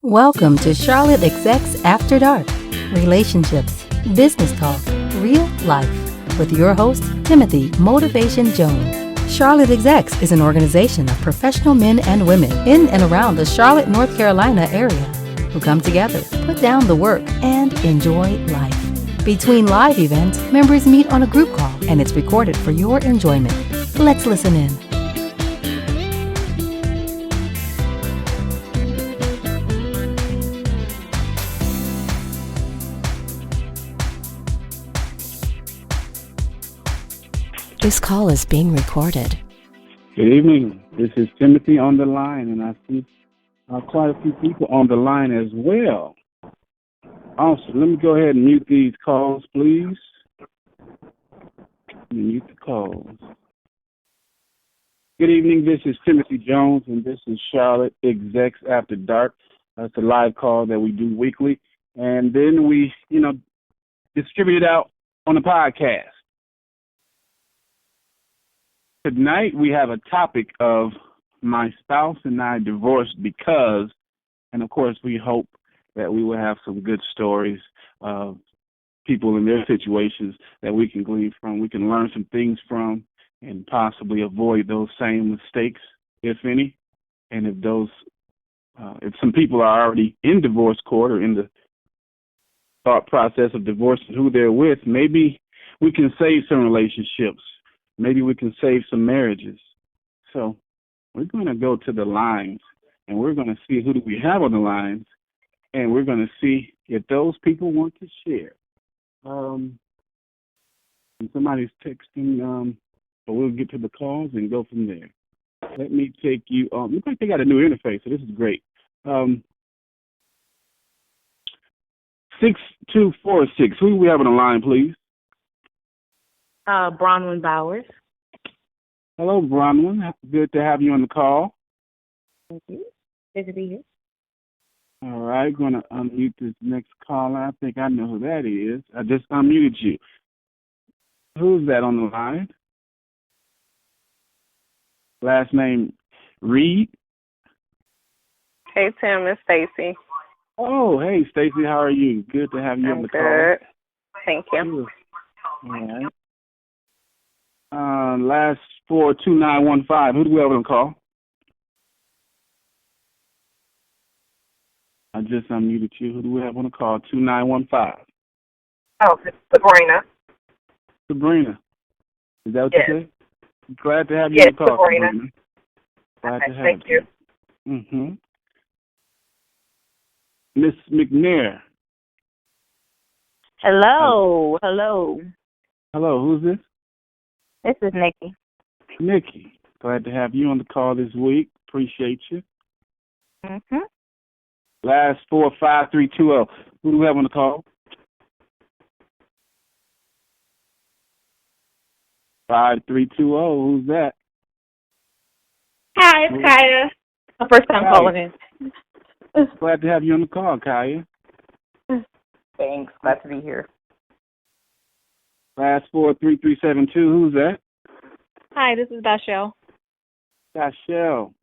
Welcome to Charlotte Execs After Dark. Relationships, business talk, real life. With your host, Timothy Motivation Jones. Charlotte Execs is an organization of professional men and women in and around the Charlotte, North Carolina area who come together, put down the work, and enjoy life. Between live events, members meet on a group call and it's recorded for your enjoyment. Let's listen in. This call is being recorded. Good evening. This is Timothy on the line, and I see quite a few people on the line as well. Also, let me go ahead and mute these calls, please. Mute the calls. Good evening. This is Timothy Jones, and this is Charlotte Execs After Dark. That's a live call that we do weekly, and then we, distribute it out on the podcast. Tonight we have a topic of my spouse and I divorced because, and of course we hope that we will have some good stories of people in their situations that we can glean from, we can learn some things from, and possibly avoid those same mistakes, if any. And if some people are already in divorce court or in the thought process of divorcing who they're with, maybe we can save some relationships. Maybe we can save some marriages. So we're going to go to the lines, and we're going to see who do we have on the lines, and we're going to see if those people want to share. And somebody's texting, but we'll get to the calls and go from there. Let me take you on. Looks like they got a new interface, so this is great. 6246. Who do we have on the line, please? Bronwyn Bowers. Hello, Bronwyn. Good to have you on the call. Thank you. Good to be here. All right, going to unmute this next caller. I think I know who that is. I just unmuted you. Who's that on the line? Last name Reed. Hey, Tim, it's Stacy. Oh, hey, Stacy. How are you? Good to have you on the call. Good. Thank you. All right. Last 42915. Who do we have on the call? I just unmuted you. Who do we have on the call? 2915. Oh, it's Sabrina. Sabrina. Is that what Yes. you said? Glad to have you Yes, on the call, Sabrina. Glad to have Thank you. Mm-hmm. Miss McNair. Hello. Hello. Hello, who's this? This is Nikki. Nikki. Glad to have you on the call this week. Appreciate you. Mm-hmm. Last 45320. Who do we have on the call? 5320. Who's that? Hi, it's Kaya. My first time Hi. calling in. Glad to have you on the call, Kaya. Thanks. Glad to be here. Last 43372. Who's that? Hi, this is Dashelle. Dashelle.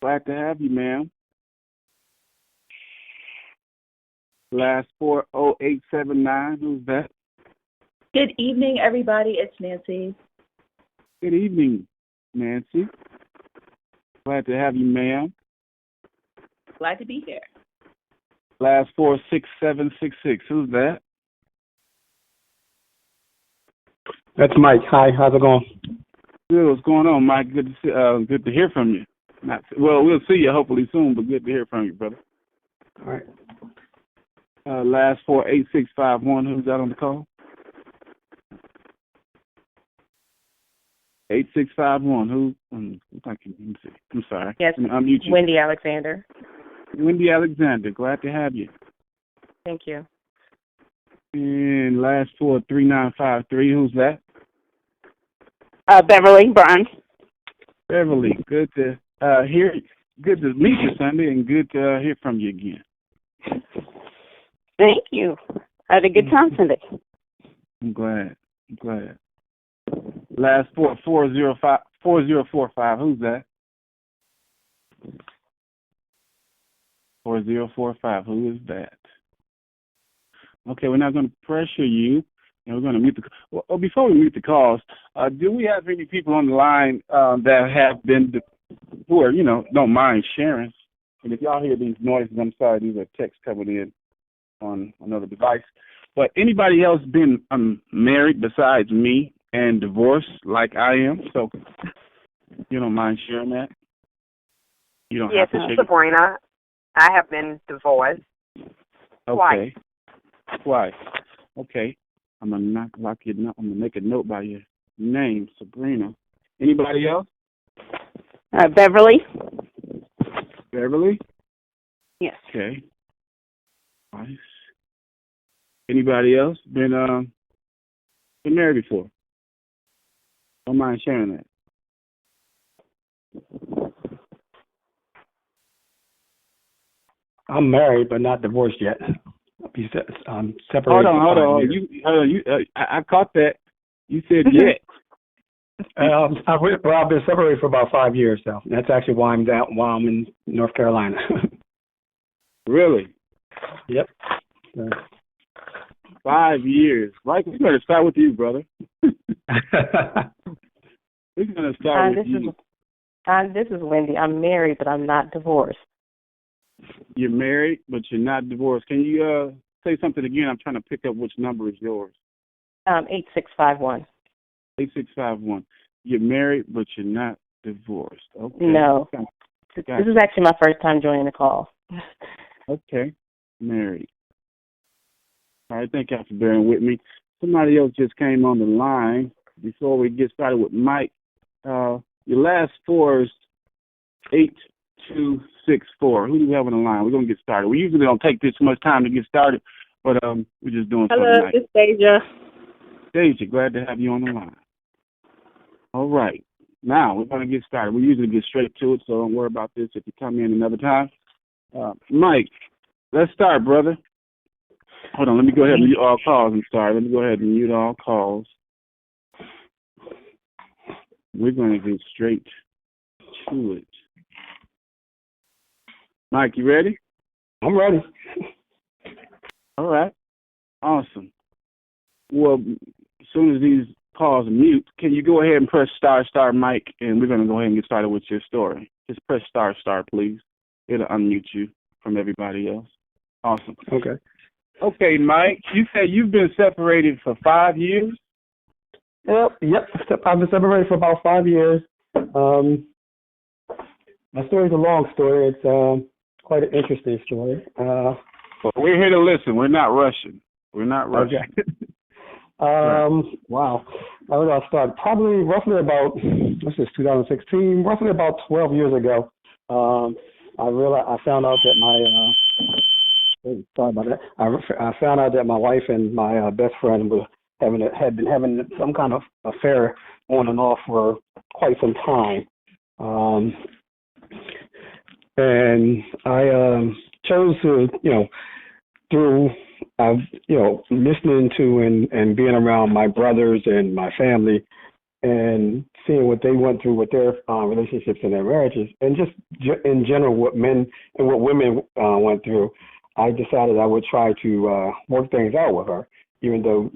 Glad to have you, ma'am. Last 40879. Who's that? Good evening, everybody. It's Nancy. Good evening, Nancy. Glad to have you, ma'am. Glad to be here. Last 46766. Who's that? That's Mike. Hi, how's it going? Good. What's going on, Mike? Good to see. Good to hear from you. We'll see you hopefully soon, but good to hear from you, brother. All right. Last 48651. Who's that on the call? 8651. Who? Let me see. I'm sorry. Yes, Unmute you. Wendy Alexander. Wendy Alexander. Glad to have you. Thank you. And last 43953. Who's that? Beverly Burns. Beverly. Good to hear. Good to meet you, Sunday, and good to hear from you again. Thank you. I had a good time Sunday. I'm glad. Last 4045. Who's that? 4045. Who is that? Okay, we're not going to pressure you, and we're going to mute the. Well, before we mute the calls, do we have any people on the line that have been, who are, don't mind sharing? And if y'all hear these noises, I'm sorry, these are texts coming in on another device. But anybody else been married besides me and divorced like I am? So you don't mind sharing that? You don't Yes, have to share. Sabrina. I have been divorced. Okay. Twice. Okay. I'm gonna make a note by your name, Sabrina. Anybody else? Beverly? Beverly? Yes. Okay. Nice. Anybody else been married before? Don't mind sharing that. I'm married, but not divorced yet. I'm separated. Hold on. I caught that. You said yet. I've been separated for about 5 years, so that's actually why I'm in North Carolina. Really? Yep. 5 years. Mike, we're going to start with you, brother. We're going to start with you. This is Wendy. I'm married, but I'm not divorced. You're married, but you're not divorced. Can you say something again? I'm trying to pick up which number is yours. 8651. 8651. You're married, but you're not divorced. Okay. No. Gotcha. This is actually my first time joining the call. Okay. Married. All right. Thank you for bearing with me. Somebody else just came on the line. Before we get started with Mike, your last four is 8264. Who do we have on the line? We're going to get started. We usually don't take this much time to get started, but we're just doing something Hello, nice. this is Deja. Deja, glad to have you on the line. All right. Now, we're going to get started. We usually get straight to it, so don't worry about this if you come in another time. Mike, let's start, brother. Hold on. Let me go ahead and mute all calls. I'm sorry. Let me go ahead and mute all calls. We're going to get straight to it. Mike, you ready? I'm ready. All right. Awesome. Well, as soon as these calls are mute, can you go ahead and press star, Mike, and we're going to go ahead and get started with your story. Just press star, please. It'll unmute you from everybody else. Awesome. Okay. Okay, Mike, you said you've been separated for 5 years? Yep. I've been separated for about 5 years. My story's a long story. It's quite an interesting story. Well, we're here to listen. We're not rushing. Okay. Wow. I was going to start probably roughly about, 2016, roughly about 12 years ago. I found out that I found out that my wife and my best friend had been having some kind of affair on and off for quite some time. And I chose to, through listening to and being around my brothers and my family and seeing what they went through with their relationships and their marriages, and just in general what men and what women went through, I decided I would try to work things out with her, even though,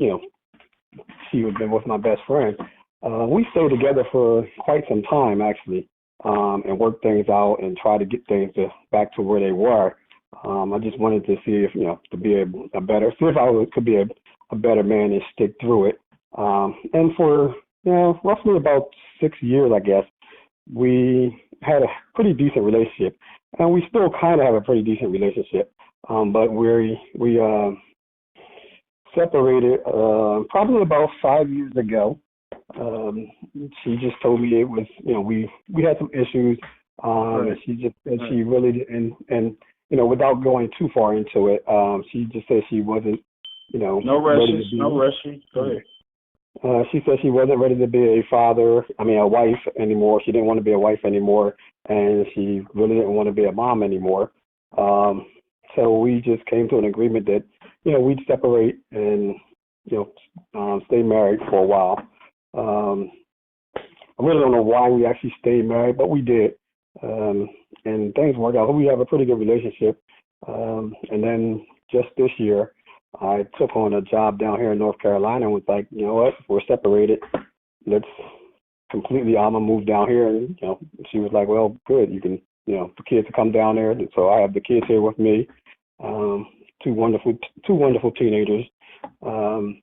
she was my best friend. We stayed together for quite some time, actually, and worked things out and try to get things back to where they were. I just wanted to see if, to be see if I could be a better man and stick through it. And for, roughly about 6 years, I guess, we had a pretty decent relationship. And we still kind of have a pretty decent relationship. But we separated probably about 5 years ago. She just told me it was, we had some issues. And she just said she really didn't, and without going too far into it, she just said she wasn't, no rushing. Go ahead. She said she wasn't ready to be a wife anymore. She didn't want to be a wife anymore, and she really didn't want to be a mom anymore. So we just came to an agreement that, we'd separate and, stay married for a while. I really don't know why we actually stayed married, but we did. And things worked out. We have a pretty good relationship. And then just this year, I took on a job down here in North Carolina and was like, you know what, we're separated. Let's completely, I'm gonna move down here. And, she was like, well, good. You can, the kids to come down there. And so I have the kids here with me. Two wonderful teenagers. And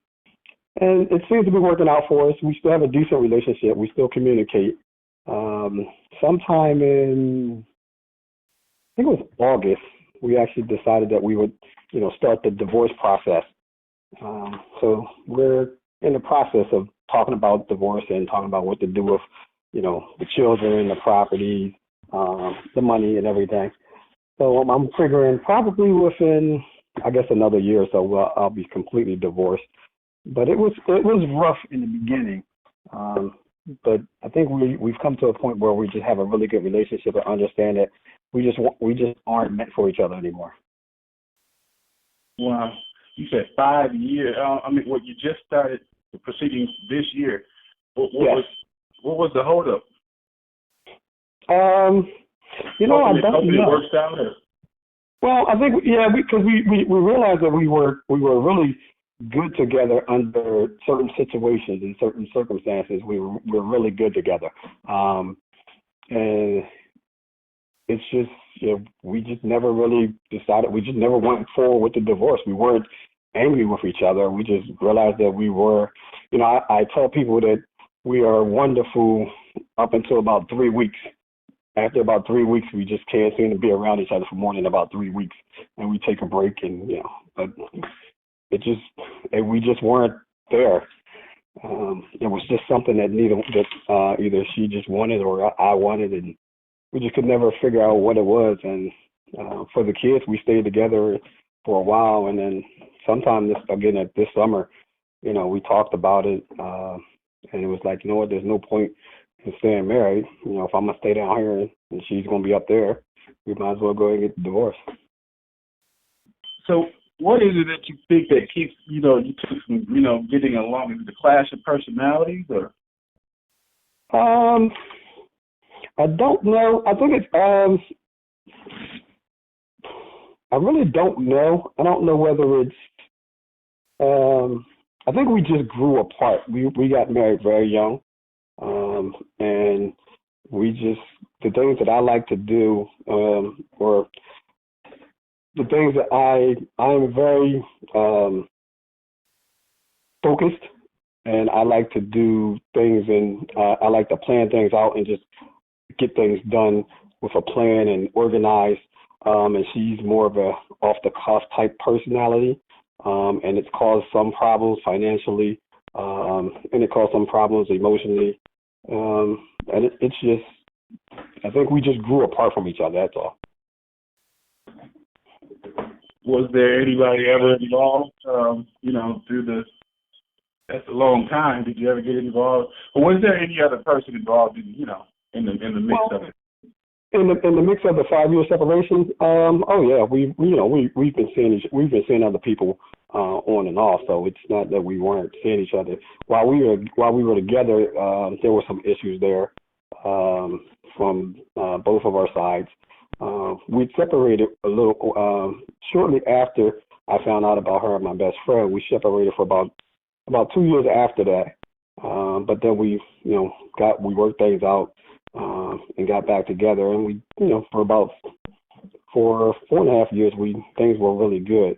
it seems to be working out for us. We still have a decent relationship. We still communicate. Sometime in, I think it was August, we actually decided that we would, start the divorce process. So we're in the process of talking about divorce and talking about what to do with, the children, the property, the money and everything. So I'm figuring probably within, I guess, another year or so, I'll be completely divorced. But it was rough in the beginning. But I think we've come to a point where we just have a really good relationship and understand that we just aren't meant for each other anymore. Wow. You said 5 years. You just started the proceedings this year. What was the holdup? I don't know. It works out. Or? Well, I think because we realized that we were really good together under certain situations and certain circumstances. We were really good together, and it's just we just never really decided. We just never went forward with the divorce. We weren't angry with each other. We just realized that we were. I tell people that we are wonderful up until about 3 weeks. After about 3 weeks, we just can't seem to be around each other for more than about 3 weeks, and we take a break, and but we just weren't there. It was just something that either she just wanted or I wanted, and we just could never figure out what it was. And for the kids, we stayed together for a while, and then sometime this summer, we talked about it, and it was like, there's no point in staying married. If I'm gonna stay down here and she's gonna be up there, we might as well go ahead and get the divorce. So what is it that you think that keeps, you two from, getting along? Is it the clash of personalities or? I don't know. I think it's, I really don't know. I don't know whether it's, I think we just grew apart. We got married very young. And the things that I like to do, or the things that I'm very focused, and I like to do things, and I like to plan things out and just get things done with a plan and organized. And she's more of a off-the-cuff type personality, and it's caused some problems financially, and it caused some problems emotionally. And it's just, I think we just grew apart from each other, that's all. Was there anybody ever involved, that's a long time. Did you ever get involved? Or was there any other person involved in the mix of it? In the mix of the 5-year separation, we've been seeing other people on and off, so it's not that we weren't seeing each other. While we were together, there were some issues there from both of our sides. We separated a little shortly after I found out about her and my best friend. We separated for about 2 years after that, but then we worked things out and got back together, and we for about 4.5 years things were really good.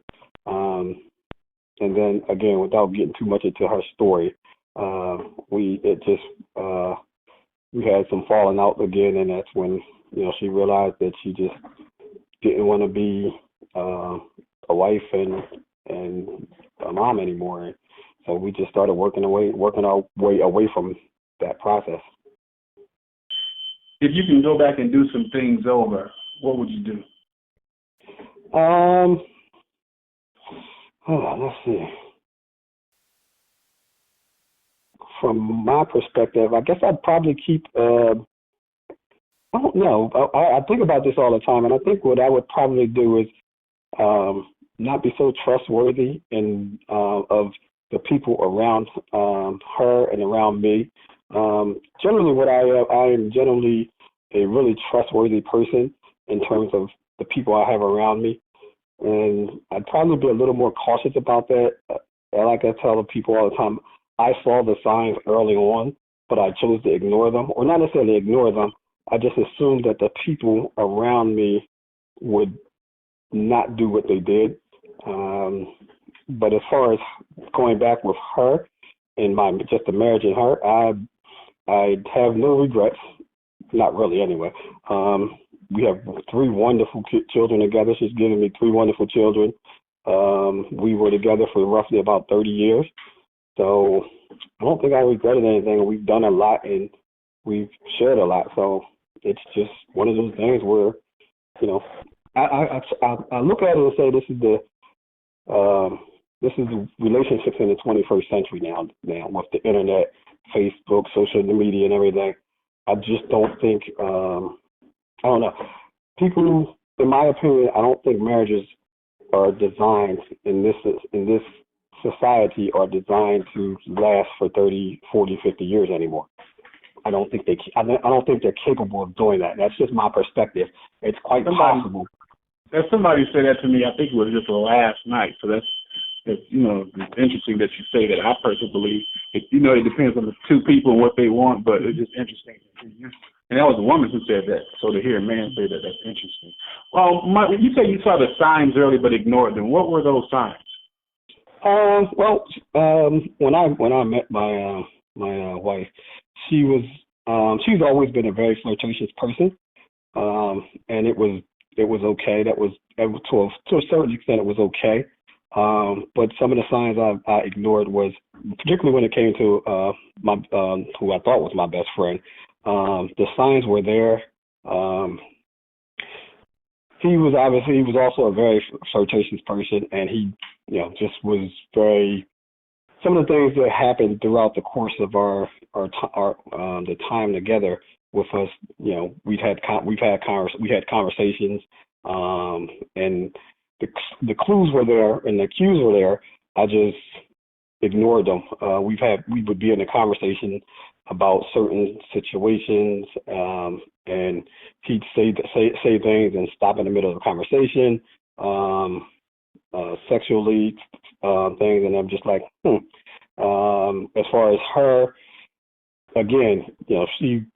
And then again, without getting too much into her story, we had some falling out again, and that's when she realized that she just didn't want to be a wife and a mom anymore. So we just started working our way away from that process. If you can go back and do some things over, what would you do? Let's see. From my perspective, I guess I'd probably keep, I don't know. I think about this all the time, and I think what I would probably do is not be so trustworthy of the people around her and around me. Generally, I am generally a really trustworthy person in terms of the people I have around me. and I'd probably be a little more cautious about that. Like I tell the people all the time, I saw the signs early on, but I chose to ignore them, or not necessarily ignore them. I just assumed that the people around me would not do what they did. But as far as going back with her and just the marriage and her, I have no regrets. Not really, anyway. We have three wonderful children together. She's given me three wonderful children. We were together for roughly about 30 years. So I don't think I regretted anything. We've done a lot and we've shared a lot. So it's just one of those things where, I look at it and say this is the relationships in the 21st century now with the internet, Facebook, social media, and everything. I just don't think, I don't know. People, in my opinion, I don't think marriages are designed in this society are designed to last for 30, 40, 50 years anymore. I don't think they're capable of doing that. That's just my perspective. It's quite possible. Somebody said that to me. I think it was just last night. So that's it's interesting that you say that. I personally believe it depends on the two people and what they want, but it's just interesting. And that was a woman who said that. So to hear a man say that, that's interesting. Well, you say you saw the signs early but ignored them. What were those signs? When I met my wife, she's always been a very flirtatious person, and it was okay. That was to a certain extent it was okay. But some of the signs I ignored was, particularly when it came to who I thought was my best friend. The signs were there. He was also a very flirtatious person, and he just was very. Some of the things that happened throughout the course of the time together with us, we had conversations, and the clues were there and the cues were there. I just ignored them. We would be in a conversation about certain situations, and he'd say things and stop in the middle of the conversation, sexually things, and I'm just like, As far as her, again, she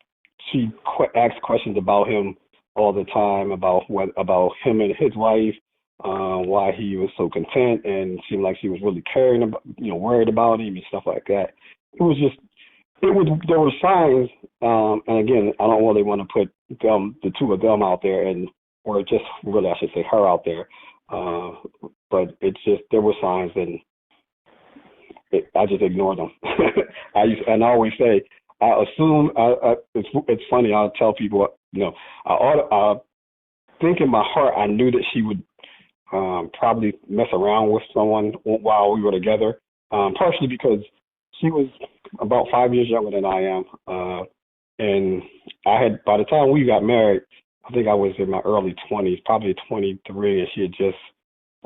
asks questions about him all the time, about him and his wife, why he was so content, and seemed like she was really caring about, worried about him and stuff like that. There were signs, and again, I don't really want to put the two of them out there, or just really, I should say, her out there. But it's just, there were signs, and I just ignored them. I always say, I assume, it's funny, I'll tell people, I think in my heart, I knew that she would probably mess around with someone while we were together, partially because she was about 5 years younger than I am. And by the time we got married, I think I was in my early 20s, probably 23, and she had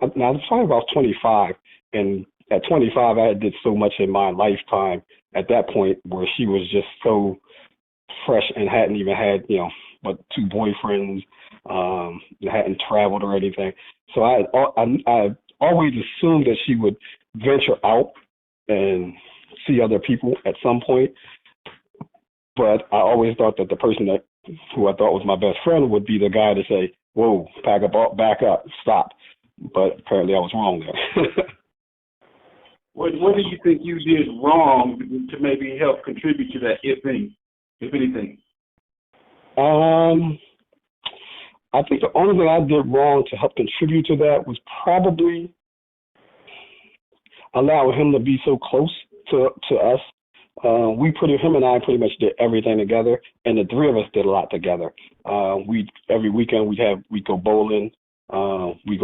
I was probably about 25. And at 25, I did so much in my lifetime at that point where she was just so fresh and hadn't even had, but two boyfriends, hadn't traveled or anything. So I always assumed that she would venture out and see other people at some point. But I always thought that the person who I thought was my best friend would be the guy to say, whoa, back up, stop. But apparently I was wrong there. What do you think you did wrong to maybe help contribute to that, if anything? I think the only thing I did wrong to help contribute to that was probably allowing him to be so close to us. Him and I pretty much did everything together, and the three of us did a lot together. Every weekend we'd go bowling, we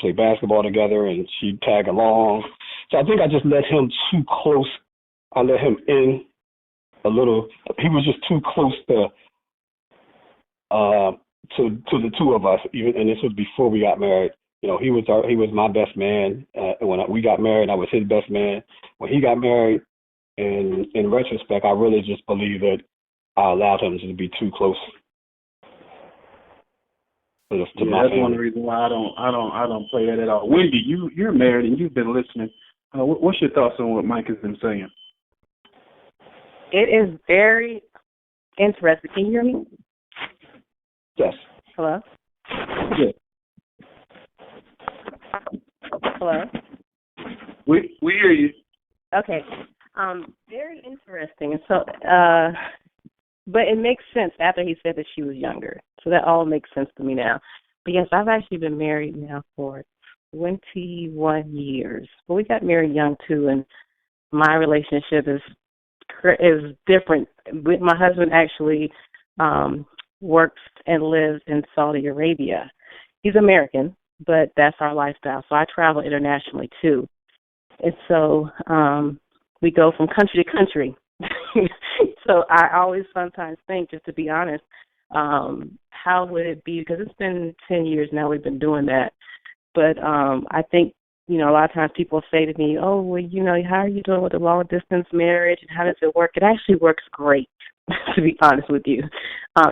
play basketball together, and she'd tag along. So I think I just let him too close. I let him in a little. He was just too close to the two of us. And this was before we got married. He was my best man. When we got married, I was his best man. When he got married, and in retrospect, I really just believe that I allowed him to be too close. That's one of the reasons why I don't play that at all. Wendy, you're married and you've been listening. What's your thoughts on what Mike has been saying? It is very interesting. Can you hear me? Yes. Hello? Yes. Hello? We hear you. Okay. Very interesting. And so, but it makes sense after he said that she was younger. So that all makes sense to me now. But yes, I've actually been married now for 21 years. But we got married young too, and my relationship is different. My husband actually works and lives in Saudi Arabia. He's American, but that's our lifestyle. So I travel internationally too. And so we go from country to country. So I always sometimes think, just to be honest, how would it be? Because it's been 10 years now we've been doing that. But I think, a lot of times people say to me, oh, well, how are you doing with the long-distance marriage and how does it work? It actually works great, to be honest with you.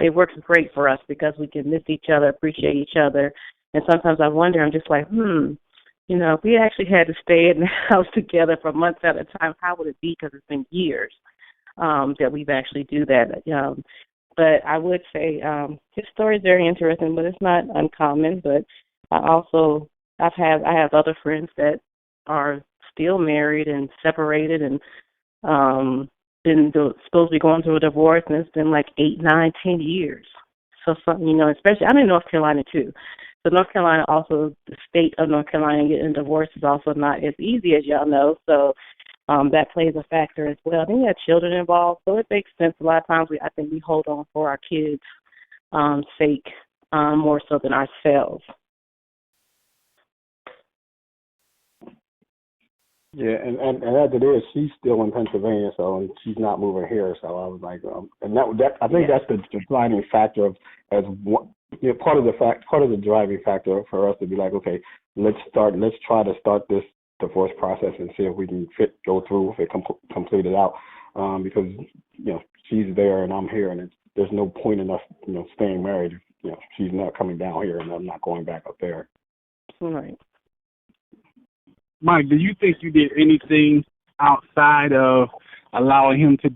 It works great for us because we can miss each other, appreciate each other. And sometimes I wonder, I'm just like, if we actually had to stay in the house together for months at a time, how would it be? Because it's been years that we've actually do that. But I would say his story is very interesting, but it's not uncommon. But I have other friends that are still married and separated and supposed to be going through a divorce, and it's been like 8, 9, 10 years. So something, especially I'm in North Carolina too. So North Carolina, also the state of North Carolina, getting divorced is also not as easy as y'all know. So that plays a factor as well. Then you have children involved, so it makes sense. A lot of times I think we hold on for our kids' sake more so than ourselves. Yeah, and as it is, she's still in Pennsylvania, so she's not moving here. So I was like, and that I think that's the driving factor of part of the driving factor for us to be like, okay, let's try to start this divorce process and see if we can go through if it complete it out, because she's there and I'm here, and there's no point in us staying married if she's not coming down here and I'm not going back up there. Right. Mike, do you think you did anything outside of allowing him to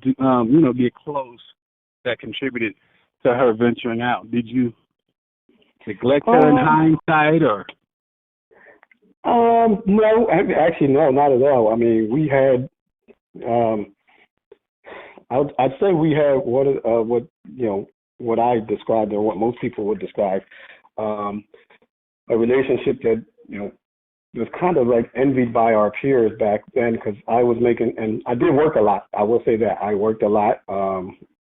get close that contributed to her venturing out? Did you neglect her in hindsight, or? No, actually, no, not at all. I mean, we had, I'd say we had what I described, or what most people would describe, a relationship that was kind of like envied by our peers back then, because I was making, and I did work a lot. I will say that I worked a lot. I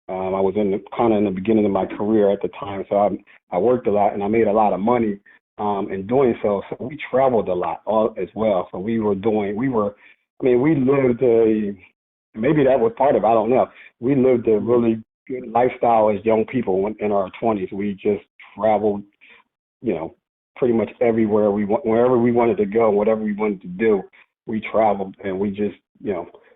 was in the beginning of my career at the time, so I worked a lot and I made a lot of money in doing so. So we traveled a lot as well. So we lived maybe that was part of it, I don't know. We lived a really good lifestyle as young people in our 20s. We just traveled, pretty much everywhere wherever we wanted to go, whatever we wanted to do, we traveled, and we just,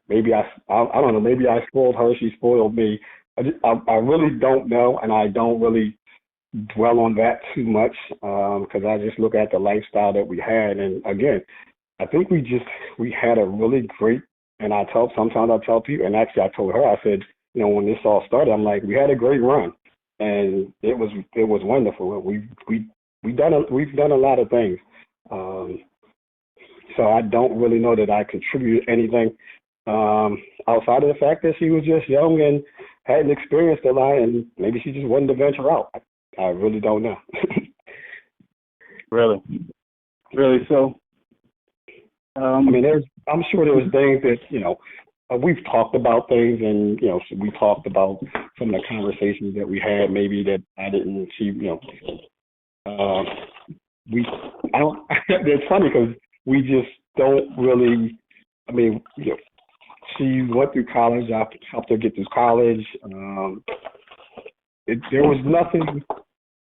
maybe I don't know, maybe I spoiled her, she spoiled me. I really don't know, and I don't really dwell on that too much because I just look at the lifestyle that we had, and again, I think we had a really great, and sometimes I tell people, and actually I told her, I said, when this all started, I'm like, we had a great run, and it was wonderful. We've done a lot of things, so I don't really know that I contributed anything outside of the fact that she was just young and hadn't experienced a lot, and maybe she just wanted to venture out. I really don't know. Really? So, I'm sure there was things that we've talked about things, and we talked about some of the conversations that we had, maybe that I didn't see. It's funny because we just don't really. She went through college. I helped her get through college. There was nothing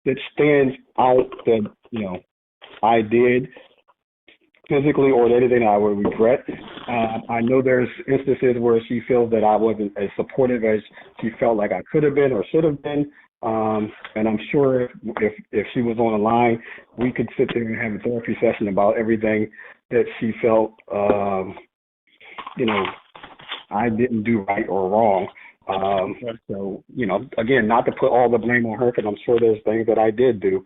that stands out that I did physically or anything I would regret. I know there's instances where she feels that I wasn't as supportive as she felt like I could have been or should have been. And I'm sure if she was on the line, we could sit there and have a therapy session about everything that she felt, I didn't do right or wrong. So, again, not to put all the blame on her, because I'm sure there's things that I did do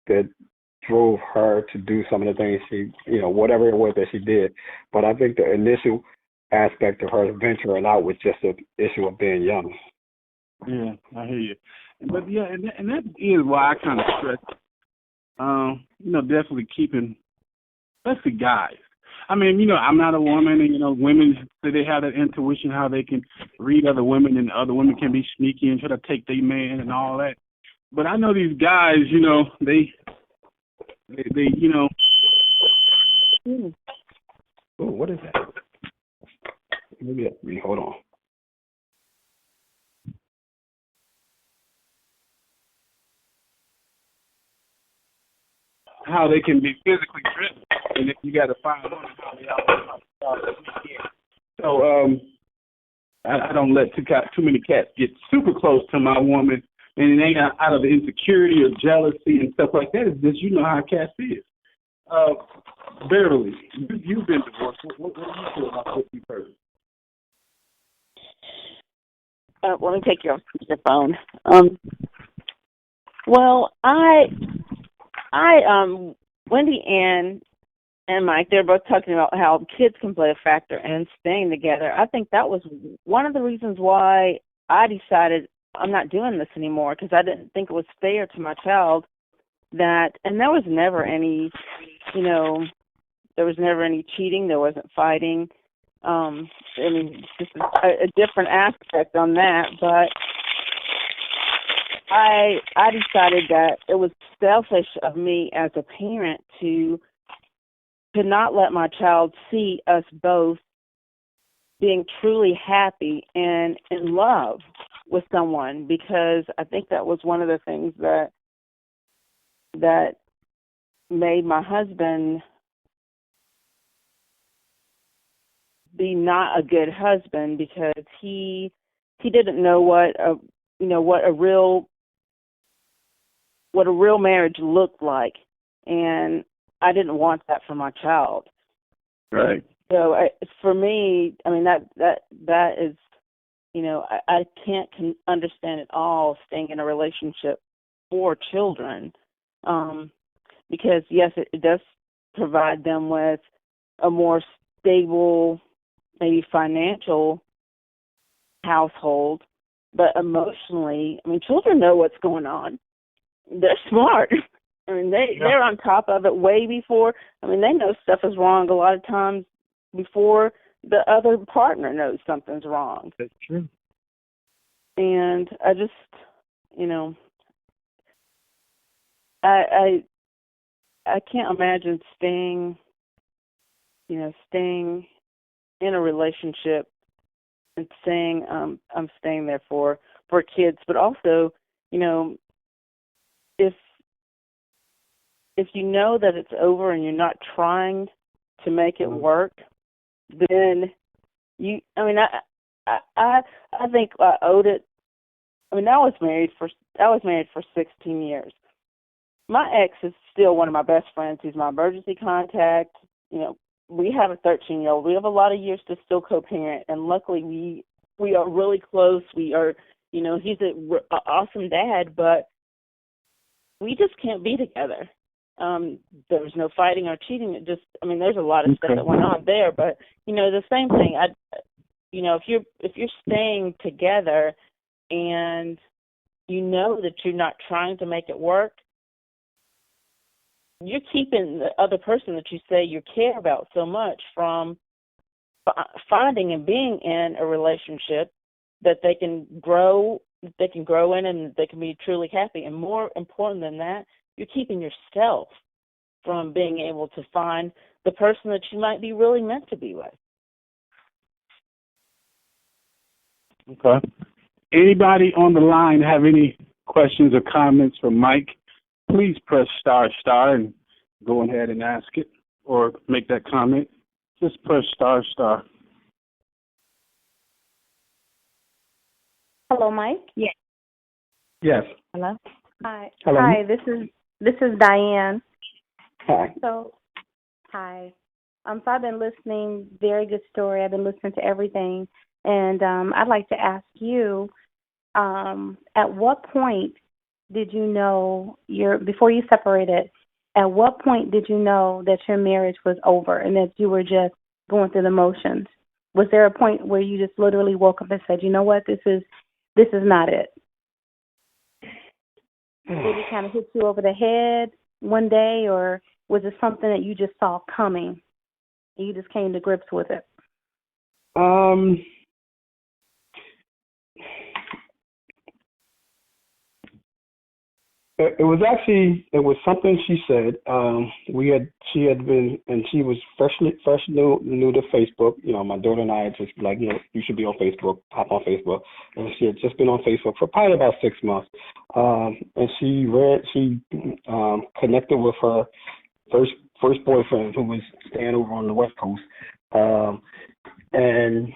that drove her to do some of the things she, whatever it was that she did. But I think the initial aspect of her venturing out was just an issue of being young. Yeah, I hear you. But yeah, and that is why I kind of stress, definitely keeping, especially guys. I mean, I'm not a woman, and women say they have that intuition how they can read other women, and other women can be sneaky and try to take their man and all that. But I know these guys, they Oh, what is that? Maybe that's me. Hold on. how they can be physically driven, and if you got to find one how they are. So I don't let too many cats get super close to my woman, and it ain't out of insecurity or jealousy and stuff like that. It's just how cats is. Beverly, you've been divorced. What do you feel about this person? Let me take you off the phone. Wendy and Mike, they're both talking about how kids can play a factor in staying together. I think that was one of the reasons why I decided I'm not doing this anymore, because I didn't think it was fair to my child that, and there was never any, there was never any cheating. There wasn't fighting. Just a different aspect on that, but I decided that it was selfish of me as a parent to not let my child see us both being truly happy and in love with someone, because I think that was one of the things that made my husband be not a good husband, because he didn't know what a real marriage looked like, and I didn't want that for my child. Right. So for me, that is, I can't understand at all staying in a relationship for children, because yes, it does provide them with a more stable, maybe financial household, but emotionally, children know what's going on. They're smart. They're on top of it way before. They know stuff is wrong a lot of times before the other partner knows something's wrong. That's true. And I just, I can't imagine staying in a relationship and saying I'm staying there for kids, but also, if you know that it's over and you're not trying to make it work, then I think I owed it. I was married for 16 years. My ex is still one of my best friends. He's my emergency contact. We have a 13-year-old. We have a lot of years to still co-parent, and luckily we are really close. We are, he's an awesome dad, but we just can't be together. There was no fighting or cheating. It just, there's a lot of stuff that went on there, but the same thing. If you're staying together and that you're not trying to make it work, you're keeping the other person that you say you care about so much from finding and being in a relationship that they can grow in and they can be truly happy. And more important than that, you're keeping yourself from being able to find the person that you might be really meant to be with. Okay. Anybody on the line have any questions or comments for Mike? Please press star and go ahead and ask it or make that comment. Just press star. Hello, Mike? Yes. Yes. Hello. Hi. Hello. Hi. This is Diane. Hi. Hi. So I've been listening. Very good story. I've been listening to everything, and I'd like to ask you, at what point did you know before you separated? At what point did you know that your marriage was over and that you were just going through the motions? Was there a point where you just literally woke up and said, "You know what? This is not it"? Did it kind of hit you over the head one day, or was it something that you just saw coming and you just came to grips with it? It was something she said. She had been, and she was fresh new to Facebook. You know, my daughter and I just like, you know, you should be on Facebook, hop on Facebook. And she had just been on Facebook for probably about 6 months. And she connected with her first boyfriend, who was staying over on the West Coast. And,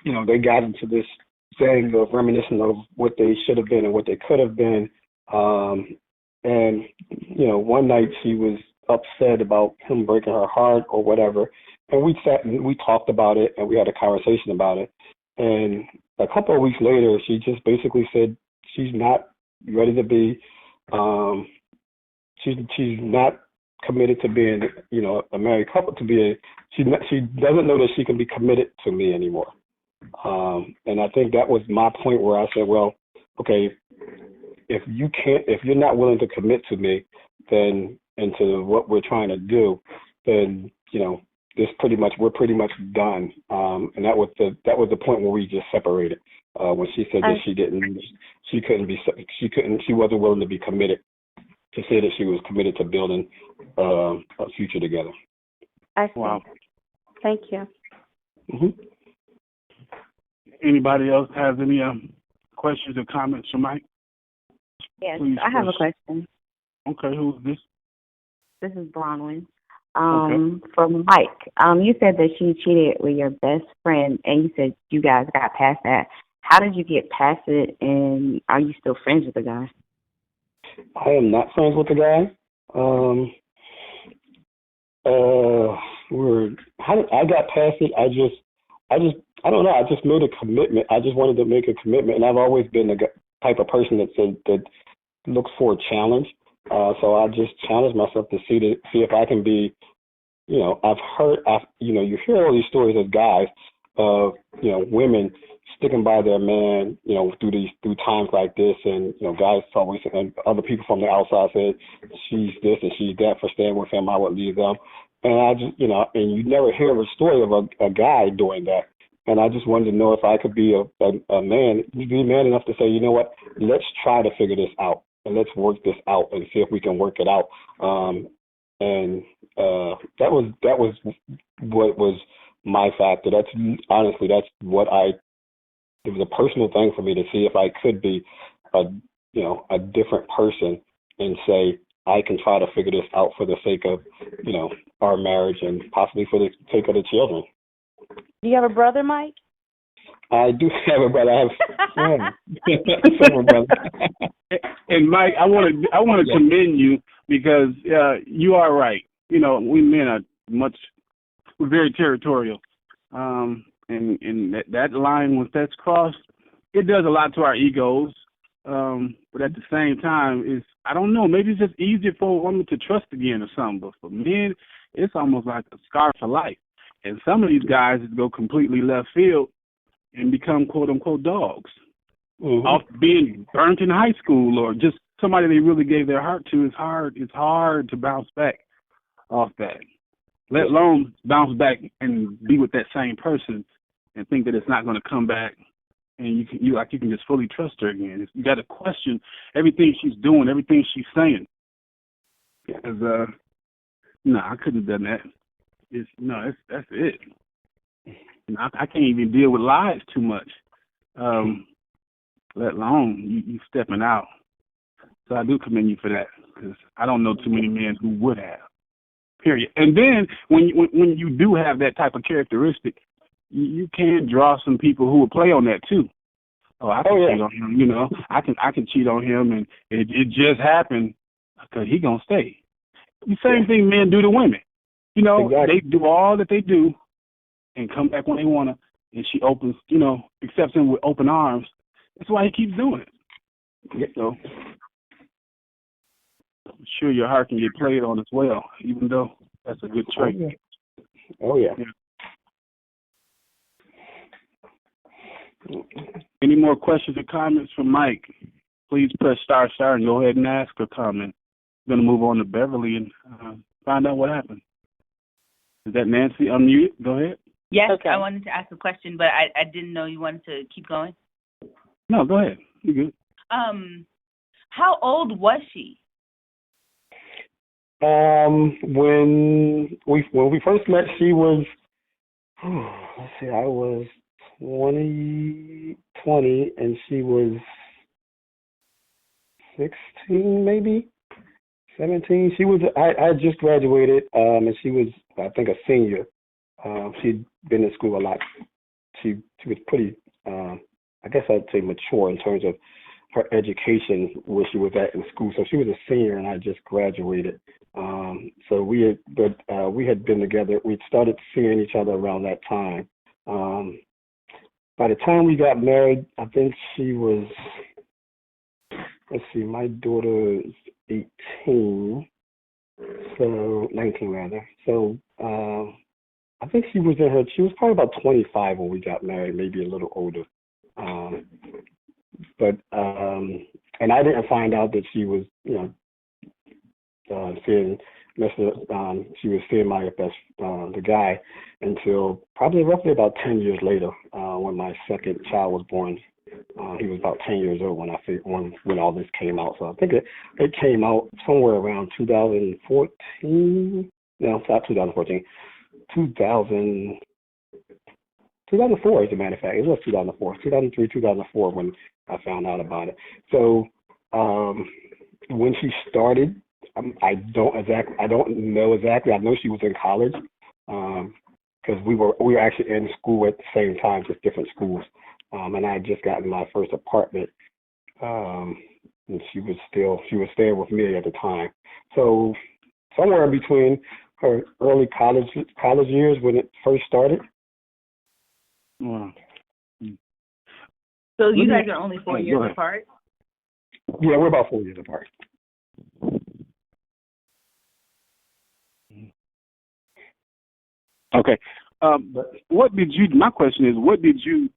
you know, they got into this thing of reminiscing of what they should have been and what they could have been. And, you know, one night she was upset about him breaking her heart or whatever. And we sat and we talked about it and we had a conversation about it. And a couple of weeks later, she just basically said she's not ready to be, she's not committed to being, you know, a married couple, she doesn't know that she can be committed to me anymore. And I think that was my point where I said, well, okay, if you're not willing to commit to me, then into what we're trying to do, then, you know, we're pretty much done. And that was the point where we just separated. When she said that she wasn't willing to be committed, to say that she was committed to building a future together. I see. Wow. Thank you. Mm-hmm. Anybody else has any questions or comments for Mike? Yes, Please, I have a question. Okay, who's this? This is Bronwyn. Okay. For Mike, you said that she cheated with your best friend, and you said you guys got past that. How did you get past it, and are you still friends with the guy? I am not friends with the guy. How did I got past it? I don't know. I just made a commitment. I just wanted to make a commitment, and I've always been the type of person that looks for a challenge. So I just challenged myself to see if I can be, you know, you hear all these stories as guys of, you know, women sticking by their man, you know, through times like this, and, you know, guys always, and other people from the outside said she's this and she's that for staying with him, I would leave them. And I just, you know, and you never hear a story of a guy doing that. And I just wanted to know if I could be a man, be man enough to say, you know what, let's try to figure this out and let's work this out and see if we can work it out. That was what was my factor. It was a personal thing for me to see if I could be a different person and say, I can try to figure this out for the sake of, you know, our marriage and possibly for the sake of the children. Do you have a brother, Mike? I do have a brother. I have several brothers. And Mike, I want to commend you because you are right. You know, we men are we're very territorial, and that line, once that's crossed, it does a lot to our egos. But at the same time, I don't know, maybe it's just easier for a woman to trust again or something. But for men, it's almost like a scar for life. And some of these guys go completely left field and become quote unquote dogs, off being burnt in high school or just somebody they really gave their heart to. It's hard to bounce back off that, let alone bounce back and be with that same person and think that it's not going to come back and you can just fully trust her again. You got to question everything she's doing, everything she's saying. Because I couldn't have done that. That's it. I can't even deal with lies too much, let alone you stepping out. So I do commend you for that, because I don't know too many men who would have, period. And then when you do have that type of characteristic, you can draw some people who will play on that too. Oh, I can cheat on him. You know, I can cheat on him, and it just happened because he gonna stay. The same thing men do to women. You know, they do all that they do, and come back when they wanna, and she opens, accepts him with open arms. That's why he keeps doing it. So I'm sure your heart can get played on as well, even though that's a good trait. Oh yeah. Any more questions or comments from Mike? Please press star and go ahead and ask a comment. I'm going to move on to Beverly and find out what happened. Is that Nancy? Unmute. Go ahead. Yes, Okay. I wanted to ask a question, but I didn't know you wanted to keep going. No, go ahead. You're good. How old was she? When we first met, she was, let's see, I was 20, and she was 16, maybe 17. She was. I just graduated, and she was, I think, a senior. She'd been in school a lot. She was pretty, I guess I'd say, mature in terms of her education where she was at in school. So she was a senior, and I just graduated. So we had been together. We'd started seeing each other around that time. By the time we got married, I think she was, let's see, my daughter is 18, so 19 rather. So I think she was probably about 25 when we got married, maybe a little older. And I didn't find out that she was, she was seeing my the guy until probably roughly about 10 years later, when my second child was born. He was about 10 years old when all this came out. So I think it came out somewhere around 2014. No, not 2014. 2004, as a matter of fact. It was 2004, 2003, 2004 when I found out about it. So when she started, I don't know exactly. I know she was in college because we were actually in school at the same time, just different schools. And I had just gotten my first apartment, and she was staying with me at the time. So somewhere in between her early college years when it first started. Wow. So you guys are only 4 years apart? Yeah, we're about 4 years apart. Okay. My question is, what did you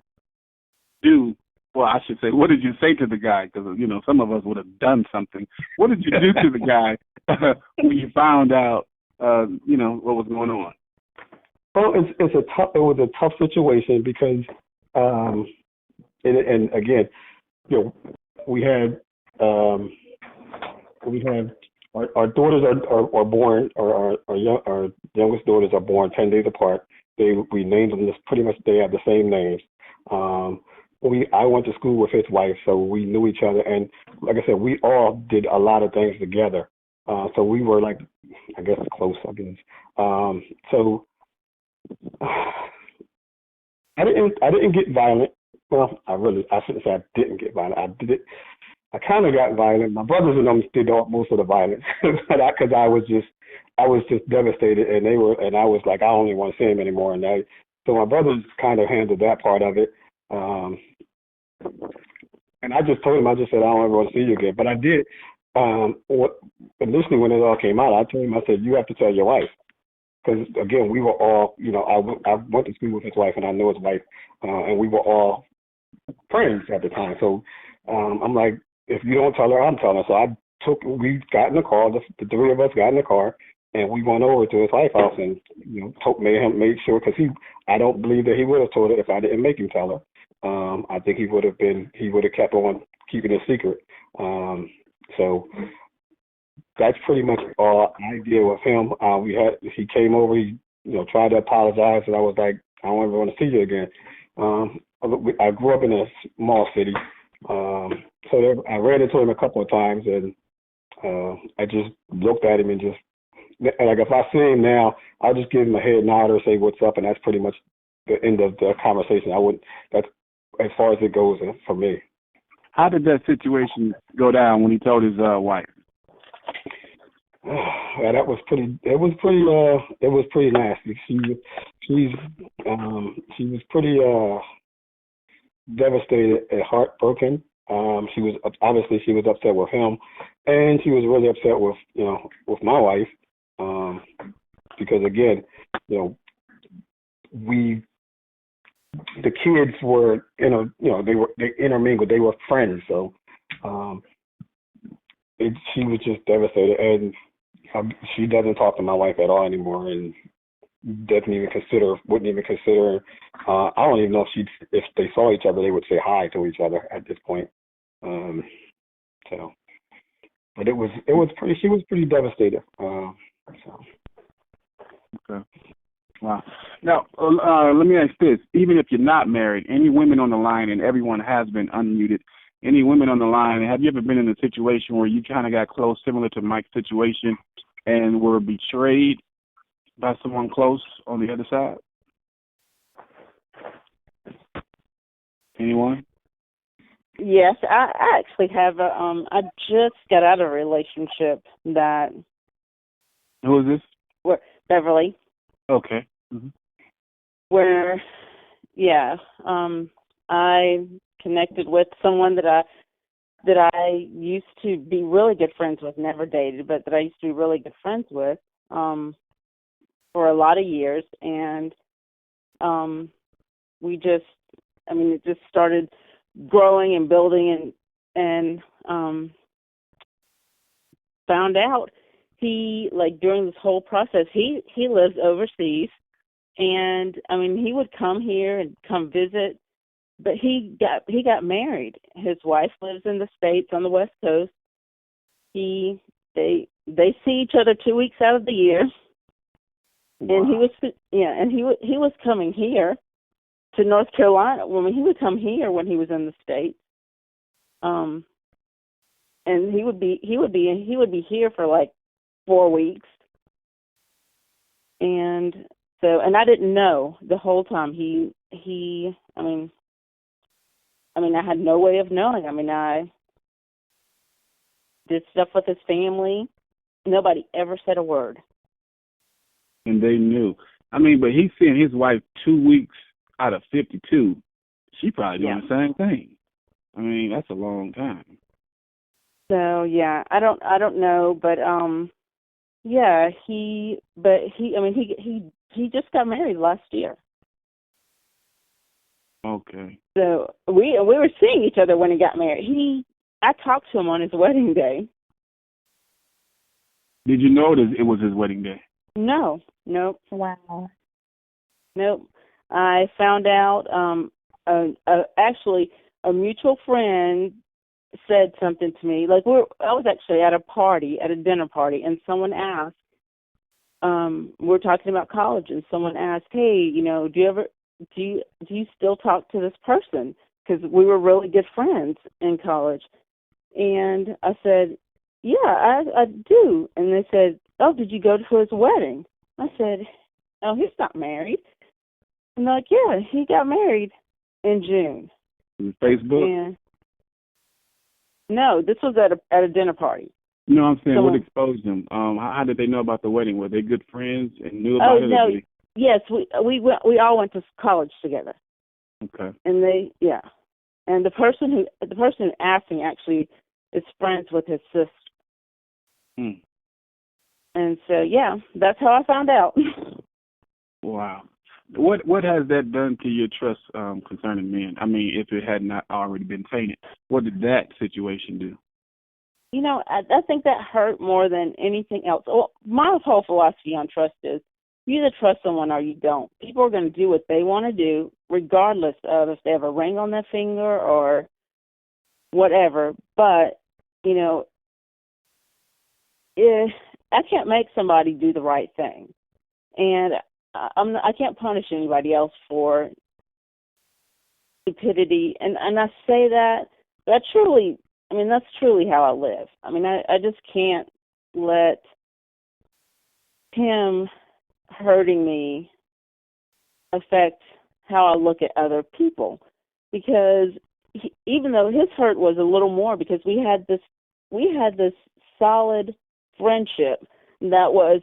do? Well, I should say, what did you say to the guy? Because, some of us would have done something. What did you do to the guy when you found out, what was going on? Well, it was a tough situation because, and again, we had our daughters are born, or our youngest daughters are born 10 days apart. We named them pretty much. They have the same names. I went to school with his wife, so we knew each other, and like I said, we all did a lot of things together. So we were like, I guess, close. I guess. So I didn't get violent. Well, I shouldn't say I didn't get violent. I kind of got violent. My brothers and them did most of the violence because I was just devastated, and I was like, I don't even want to see him anymore. So my brothers kind of handled that part of it. And I just told him, I just said, I don't ever want to see you again. But I did. Initially, when it all came out, I told him, I said, you have to tell your wife. Because, again, we were all, I went to school with his wife, and I know his wife, and we were all friends at the time. So I'm like, if you don't tell her, I'm telling her. So we got in the car, the three of us got in the car, and we went over to his wife's house and, made sure, because I don't believe that he would have told her if I didn't make him tell her. I think he would have kept on keeping it secret. So that's pretty much all I did with him. He came over, he tried to apologize, and I was like, I don't ever want to see you again. I grew up in a small city, so I ran into him a couple of times, and I just looked at him and just, like, if I see him now, I'll just give him a head nod or say what's up, and that's pretty much the end of the conversation. as far as it goes for me. How did that situation go down when he told his wife? Yeah, that was pretty. It was pretty nasty. She was pretty devastated and heartbroken. She was upset with him, and she was really upset with my wife, because again, the kids were they intermingled. They were friends, so she was just devastated, and she doesn't talk to my wife at all anymore, and wouldn't even consider. I don't even know if they saw each other, they would say hi to each other at this point. But it was pretty. She was pretty devastated. Okay. Wow. Now, let me ask this: even if you're not married, any women on the line, and everyone has been unmuted. Any women on the line? Have you ever been in a situation where you kind of got close, similar to Mike's situation, and were betrayed by someone close on the other side? Anyone? Yes, I actually have I just got out of a relationship that. Who is this? Beverly. Okay. Mm-hmm. Where, yeah, I connected with someone that I used to be really good friends with, never dated, but that I used to be really good friends with for a lot of years, and it just started growing and building, and found out he, like, during this whole process, he lives overseas, and he would come here and come visit, but he got married. His wife lives in the States on the West Coast. They see each other 2 weeks out of the year. Wow. And he was coming here to North Carolina. He would come here when he was in the States. And he would be here for like 4 weeks. And so, and I didn't know the whole time. I had no way of knowing. I did stuff with his family. Nobody ever said a word. And they knew. But he's seeing his wife 2 weeks out of 52. She probably doing the same thing. That's a long time. So yeah, I don't know, but yeah, he just got married last year. Okay. So we were seeing each other when he got married. I talked to him on his wedding day. Did you know it was his wedding day? No. Nope. Wow. Nope. I found out. Actually, a mutual friend said something to me. Like I was actually at a dinner party, and someone asked. We're talking about college, and someone asked, "Hey, do you still talk to this person?" Because we were really good friends in college. And I said, "Yeah, I do." And they said, "Oh, did you go to his wedding?" I said, "Oh, he's not married." And they're like, "Yeah, he got married in June." Facebook? And no, this was at a dinner party. No, I'm saying what exposed them? How did they know about the wedding? Were they good friends and knew about it? No. Yes, we all went to college together. Okay. And and the person who asked me actually is friends with his sister. Hmm. And so yeah, that's how I found out. Wow. What has that done to your trust concerning men? If it had not already been tainted, what did that situation do? I think that hurt more than anything else. Well, my whole philosophy on trust is you either trust someone or you don't. People are going to do what they want to do, regardless of if they have a ring on their finger or whatever. But, I can't make somebody do the right thing. And I can't punish anybody else for stupidity. And I say that, but that's truly how I live. I just can't let him hurting me affect how I look at other people. because even though his hurt was a little more, because we had this solid friendship that was,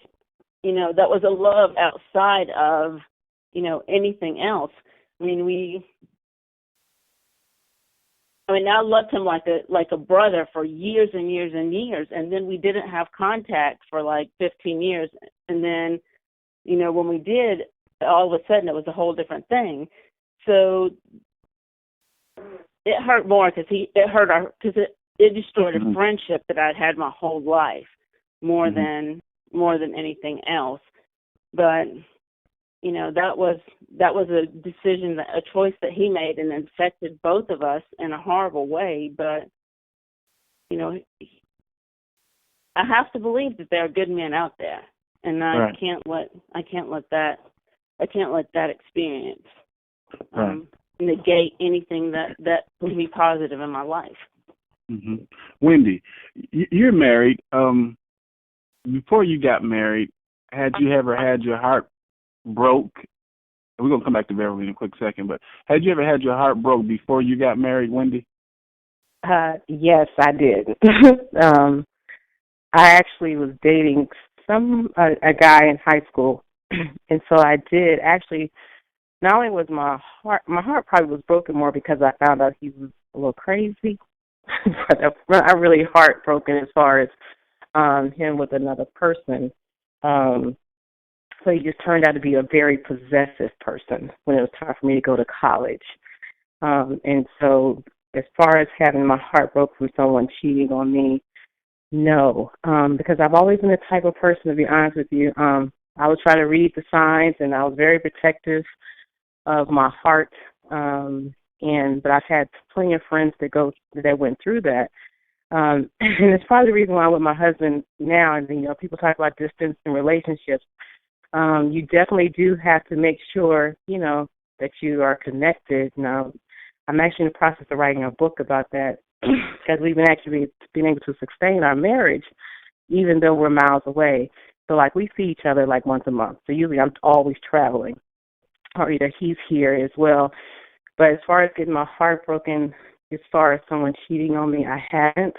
that was a love outside of, anything else. I loved him like a brother for years and years and years, and then we didn't have contact for like 15 years, and then, when we did, all of a sudden it was a whole different thing. So it hurt more because it destroyed a friendship that I'd had my whole life more than anything else. But that was a decision, a choice that he made, and affected both of us in a horrible way. But I have to believe that there are good men out there, and I can't let that experience negate anything that would be positive in my life. Mm-hmm. Wendy, you're married. Before you got married, had you ever had your heart broke? We're going to come back to Beverly in a quick second, but had you ever had your heart broke before you got married, Wendy? Yes, I did. I actually was dating a guy in high school, and so I did actually. Not only was my heart probably was broken more because I found out he was a little crazy, but I really heartbroken as far as him with another person. So he just turned out to be a very possessive person when it was time for me to go to college. And so as far as having my heart broke from someone cheating on me, no, because I've always been the type of person, to be honest with you, I would try to read the signs, and I was very protective of my heart. But I've had plenty of friends that went through that. And it's probably the reason why I'm with my husband now, and people talk about distance in relationships. You definitely do have to make sure, that you are connected. Now, I'm actually in the process of writing a book about that because we've been actually been able to sustain our marriage even though we're miles away. So, like, we see each other like once a month. So usually I'm always traveling, or either he's here as well. But as far as getting my heart broken, as far as someone cheating on me, I haven't.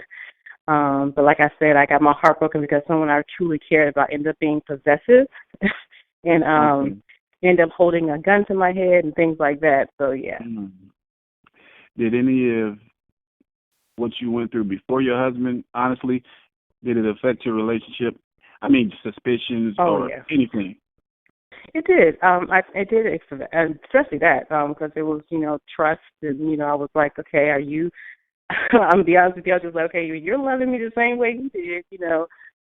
But like I said, I got my heart broken because someone I truly cared about ended up being possessive and ended up holding a gun to my head and things like that. So, yeah. Did any of what you went through before your husband, honestly, did it affect your relationship? I mean, suspicions anything? It did. It did, especially that, because it was, trust. And, I was like, okay, are you, I'm going to be honest with you, I was just like, okay, you're loving me the same way you did,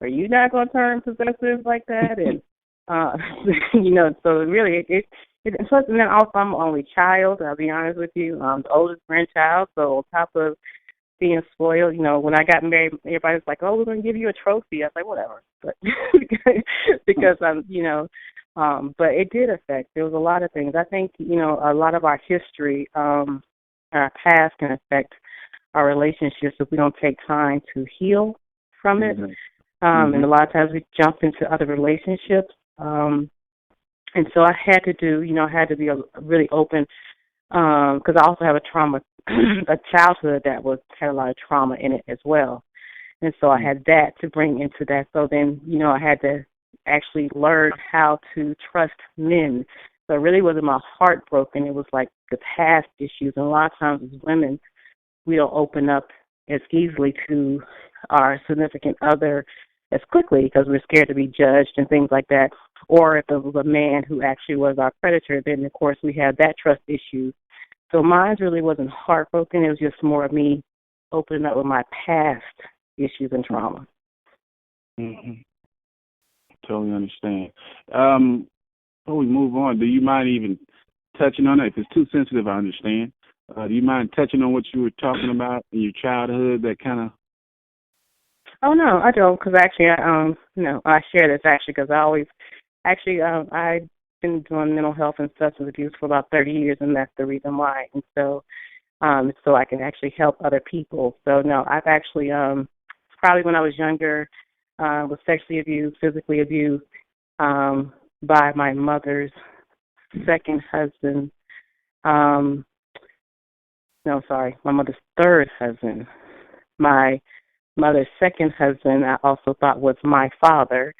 are you not going to turn possessive like that? And, so really, and then also I'm an only child, I'll be honest with you. I'm the oldest grandchild, so on top of being spoiled, when I got married, everybody was like, oh, we're going to give you a trophy. I was like, whatever. But because I'm, but it did affect. There was a lot of things. I think, a lot of our history, our past can affect our relationships if we don't take time to heal from it. And a lot of times we jump into other relationships. And so I had to do, I had to be really open because I also have a trauma, a childhood that had a lot of trauma in it as well. And so I had that to bring into that. So then, I had to actually learn how to trust men. So it really wasn't my heart broken. It was like the past issues. And a lot of times as women, we don't open up as easily to our significant other as quickly because we're scared to be judged and things like that. Or if it was a man who actually was our predator, then, of course, we had that trust issue. So mine really wasn't heartbroken. It was just more of me opening up with my past issues and trauma. Totally understand. Before we move on, do you mind even touching on it? If it's too sensitive, I understand. Do you mind touching on what you were talking about in your childhood, that kind of? Oh, no, I don't, because actually, I share this actually because I've been doing mental health and substance abuse for about 30 years, and that's the reason why. And so I can actually help other people. So, no, I've actually, probably when I was younger, was sexually abused, physically abused by my mother's second husband. no, sorry, my mother's third husband. My mother's second husband I also thought was my father,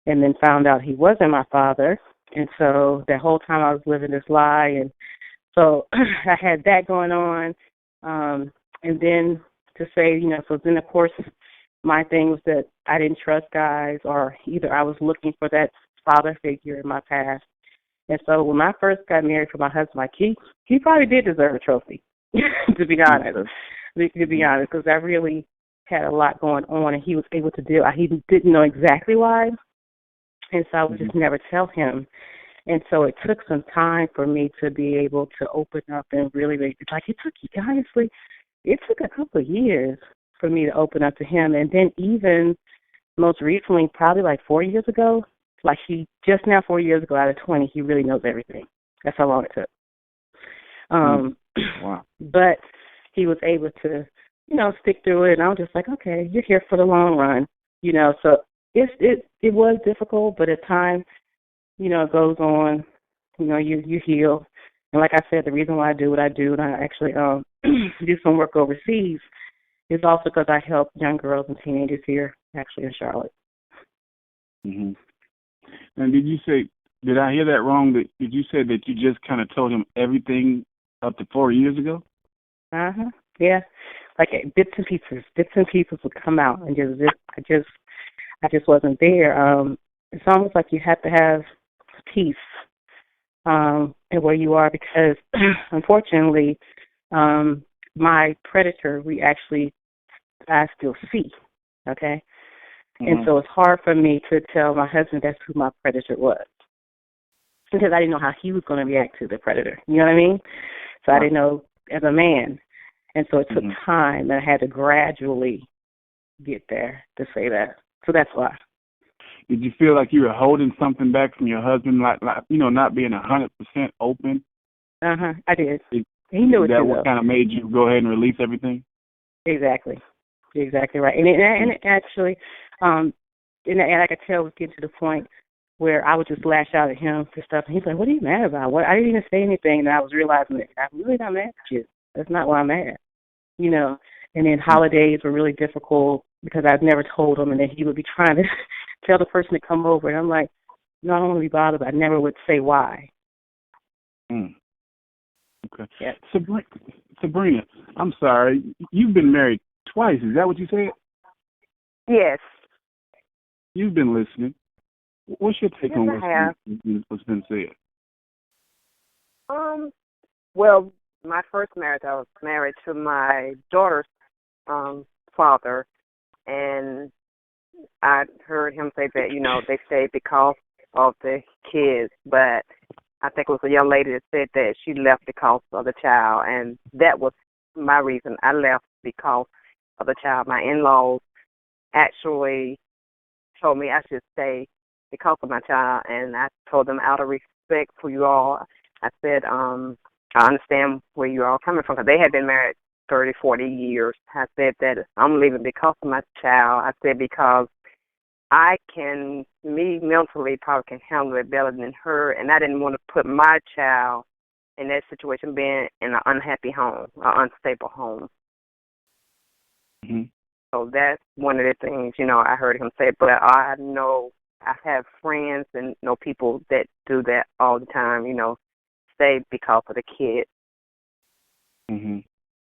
and then found out he wasn't my father. And so that whole time I was living this lie, and so I had that going on. And then to say, so then of course my thing was that I didn't trust guys, or either I was looking for that father figure in my past. And so when I first got married to my husband, like he probably did deserve a trophy, to be honest. To be honest, because I really had a lot going on, and he was able to deal. He didn't know exactly why, and so I would just never tell him. And so it took some time for me to be able to open up and really, honestly, it took a couple of years for me to open up to him. And then even most recently, probably like 4 years ago, like just now 4 years ago out of 20, he really knows everything. That's how long it took. Wow. But he was able to, stick through it. And I was just like, okay, you're here for the long run, So it was difficult, but as time, it goes on, you heal. And like I said, the reason why I do what I do, and I actually do some work overseas, is also because I help young girls and teenagers here, actually in Charlotte. Mm-hmm. And did I hear that wrong? Did you say that you just kind of told him everything up to 4 years ago? Uh-huh. Yeah. Like bits and pieces would come out, and I just wasn't there. It's almost like you have to have peace and where you are, because unfortunately, my predator, I still see, okay? Mm-hmm. And so it's hard for me to tell my husband that's who my predator was, because I didn't know how he was going to react to the predator. You know what I mean? So I didn't know as a man. And so it took time, and I had to gradually get there to say that. So that's why. Did you feel like you were holding something back from your husband, like not being 100% open? I did. He knew it too. That what kind of made you go ahead and release everything? Exactly right. And it actually, and I could tell it was getting to the point where I would just lash out at him for stuff, and he's like, "What are you mad about? What? I didn't even say anything." And I was realizing that I'm really not mad at you. That's not why I'm mad, And then holidays were really difficult because I'd never told him, and then he would be trying to tell the person to come over, and I'm like, no, I don't want to be bothered, but I never would say why. Okay. Yeah. Sabrina, I'm sorry. You've been married twice. Is that what you said? Yes. You've been listening. What's your take on what's been said? Well, my first marriage, I was married to my daughter's father, and I heard him say that, they stayed because of the kids, but I think it was a young lady that said that she left because of the child, and that was my reason. I left because of the child. My in-laws actually told me I should stay because of my child, and I told them out of respect for you all, I said, I understand where you're all coming from, because they had been married 30, 40 years. I said that I'm leaving because of my child. I said because me mentally probably can handle it better than her, and I didn't want to put my child in that situation, being in an unhappy home, an unstable home. Mm-hmm. So that's one of the things, I heard him say, but I know I have friends and know people that do that all the time, stay because of the kids. Mm-hmm.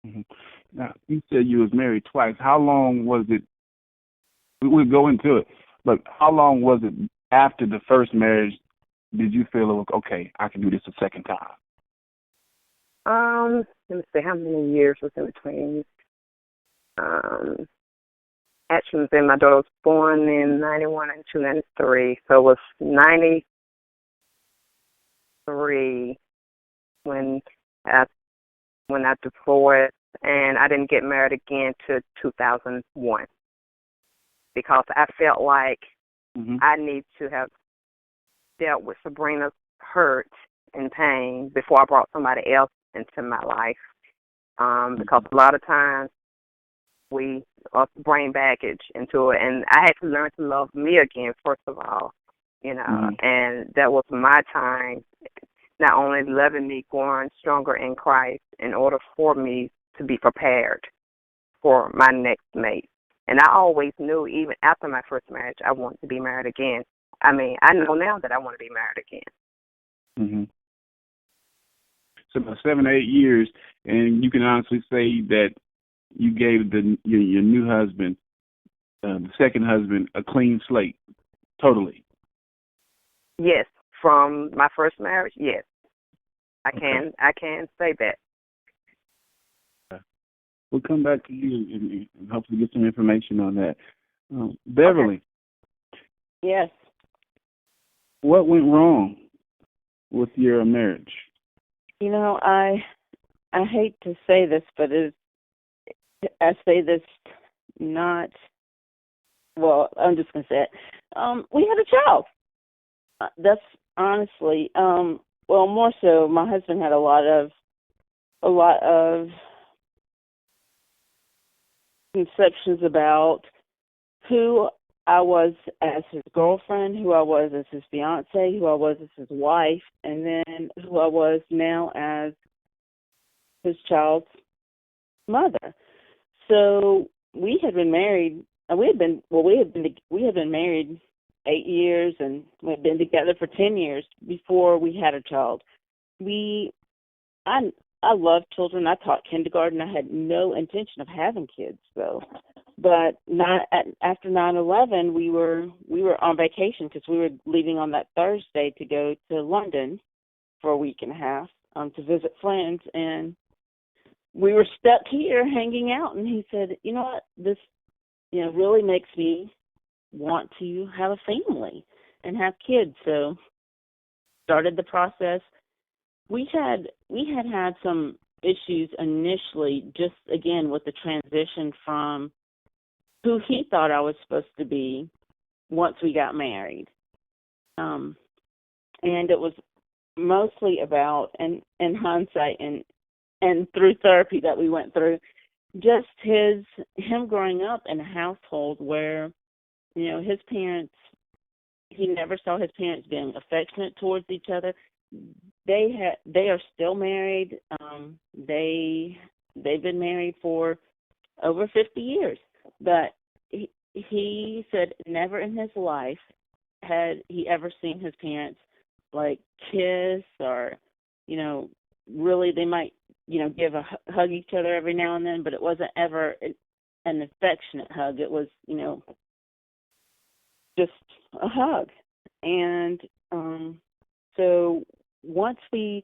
Mm-hmm. Now, you said you was married twice. How long was it? We'll go into it, but how long was it after the first marriage did you feel, okay, I can do this a second time? Let me see, how many years was in between? Actually, my daughter was born in 91 and 93, so it was 93 when I divorced, and I didn't get married again to 2001 because I felt like I need to have dealt with Sabrina's hurt and pain before I brought somebody else into my life, because a lot of times we bring baggage into it, and I had to learn to love me again, first of all, and that was my time, not only loving me, growing stronger in Christ in order for me to be prepared for my next mate. And I always knew, even after my first marriage, I wanted to be married again. I mean, I know now that I want to be married again. Mm-hmm. So about 7 or 8 years, and you can honestly say that you gave your new husband, the second husband, a clean slate, totally. Yes, from my first marriage, yes, I can say that. We'll come back to you and hopefully get some information on that. Beverly. Okay. Yes. What went wrong with your marriage? You know, I hate to say this, but I say this not, well, I'm just going to say it. We had a child. That's honestly, well, more so, my husband had a lot of conceptions about who I was as his girlfriend, who I was as his fiance, who I was as his wife, and then who I was now as his child's mother. So we had been married. We had been married 8 years, and we had been together for 10 years before we had a child. I love children. I taught kindergarten. I had no intention of having kids, though. But after 9/11, we were on vacation because we were leaving on that Thursday to go to London for a week and a half to visit friends, and we were stuck here hanging out. And he said, "You know what? This, really makes me want to have a family and have kids." So started the process. We had some issues initially, just again with the transition from who he thought I was supposed to be once we got married. And it was mostly about, and in hindsight and through therapy that we went through, just him growing up in a household where, his parents, he never saw his parents being affectionate towards each other. They are still married. They've been married for over 50 years. But he said never in his life had he ever seen his parents like kiss or, really they might, give hug each other every now and then, but it wasn't ever an affectionate hug. It was, just a hug. And so we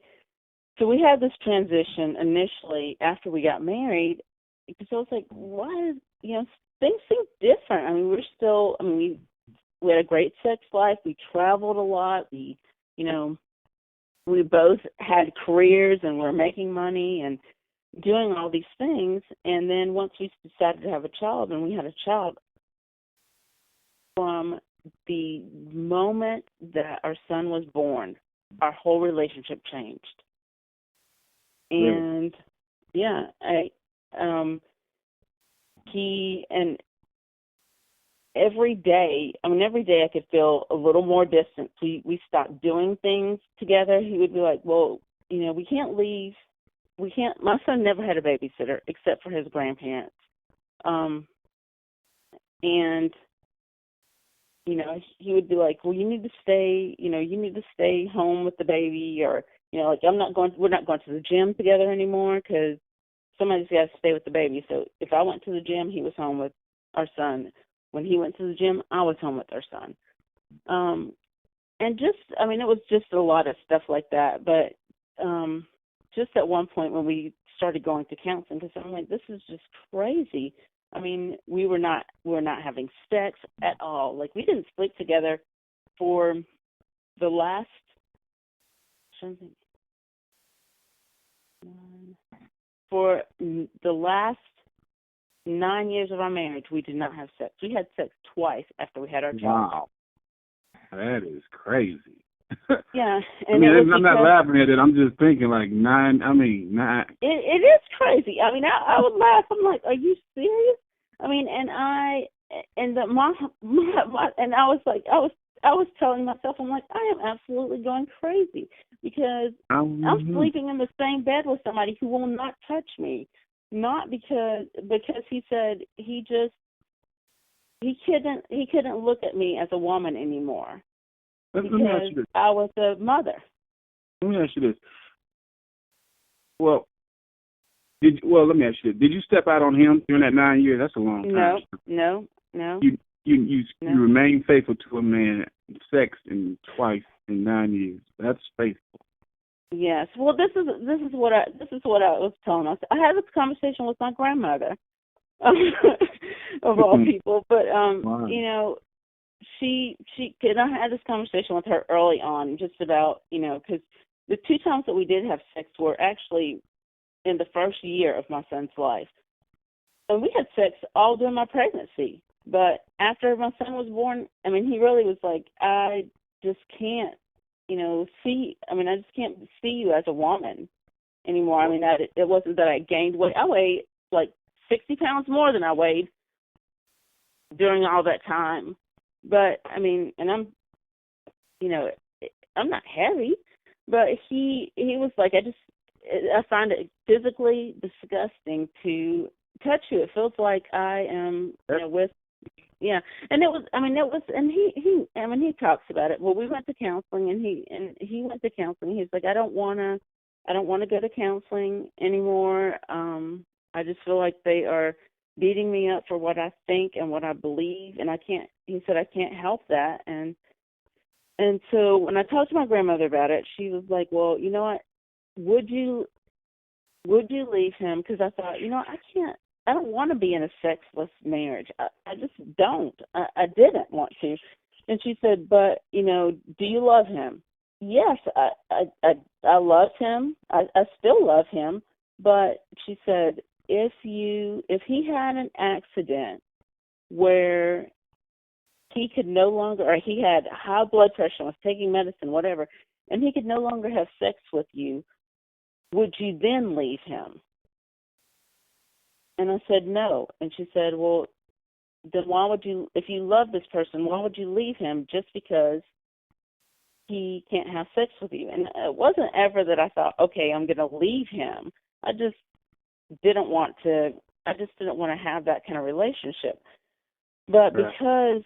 had this transition initially after we got married, because I was like, why is, things seem different. I mean, we had a great sex life. We traveled a lot. We both had careers and were making money and doing all these things. And then once we decided to have a child, and we had a child, from the moment that our son was born, our whole relationship changed. And every day I could feel a little more distance. We stopped doing things together. He would be like, well, we can't leave. My son never had a babysitter except for his grandparents. And he would be like, well, you need to stay home with the baby, or, we're not going to the gym together anymore because somebody's got to stay with the baby. So if I went to the gym, he was home with our son. When he went to the gym, I was home with our son. And it was just a lot of stuff like that. But just at one point when we started going to counseling, because I'm like, this is just crazy. I mean, we were not having sex at all. Like, we didn't sleep together for the last 9 years of our marriage. We did not have sex. We had sex twice after we had our child. Wow, that is crazy. Yeah, and I'm not laughing at it. I'm just thinking like 9. It is crazy. I mean, I would laugh. I'm like, are you serious? I mean, and I was telling myself, I'm like, I am absolutely going crazy because I'm sleeping in the same bed with somebody who will not touch me. not because he said he couldn't look at me as a woman anymore Let me ask you this. I was a mother. Let me ask you this. Well, let me ask you this. Did you step out on him during that 9 years? That's a long time. No. You remain faithful to a man, sex and twice in 9 years. That's faithful. Yes. Well, this is what I was telling us. I had this conversation with my grandmother, of all people. But Wow. you know, she and I had this conversation with her early on, just about, you know, because the 2 times that we did have sex were actually in the first year of my son's life, and we had sex all during my pregnancy. But after my son was born, I mean, he really was like, I just can't, you know, I just can't see you as a woman anymore. I mean, it wasn't that I gained weight. I weighed like 60 pounds more than I weighed during all that time. But, I mean, and I'm not heavy, but he was like, I find it physically disgusting to touch you. It feels like I am, you know, with, yeah. And he talks about it. Well, we went to counseling, and he went to counseling. He's like, I don't want to go to counseling anymore. I just feel like they are beating me up for what I think and what I believe, and he said I can't help that. And so when I talked to my grandmother about it, she was like, well, you know what, would you leave him? Because I thought, you know, I don't want to be in a sexless marriage. I just don't. I didn't want to. And she said, but, you know, do you love him? Yes, I loved him. I still love him. But she said, if he had an accident where he could no longer, or he had high blood pressure, was taking medicine, whatever, and he could no longer have sex with you, would you then leave him? And I said, no. And she said, well, then why would you, if you love this person, why would you leave him just because he can't have sex with you? And it wasn't ever that I thought, okay, I'm going to leave him. I just didn't want to have that kind of relationship. But because,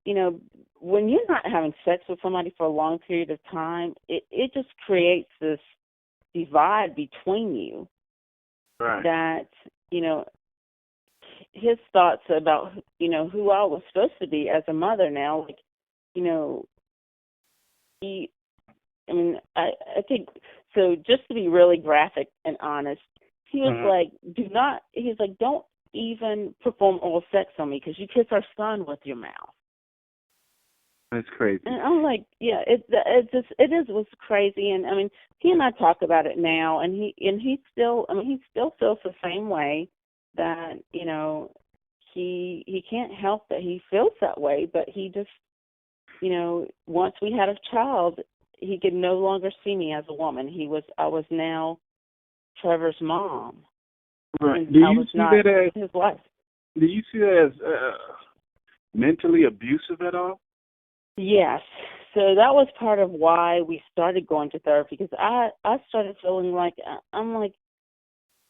you know, when you're not having sex with somebody for a long period of time, it just creates this divide between you. Right. That, you know, his thoughts about, you know, who I was supposed to be as a mother now, like, you know, I think, so just to be really graphic and honest, he was like, don't even perform oral sex on me because you kiss our son with your mouth. That's crazy. And I'm like, yeah, it was crazy. And I mean, he and I talk about it now, and he still feels the same way, that, you know, he can't help that he feels that way, but he just, you know, once we had a child, he could no longer see me as a woman. I was now Trevor's mom. Right. Do you see that as his wife? Do you see that as mentally abusive at all? Yes. So that was part of why we started going to therapy, because I started feeling like, I'm like,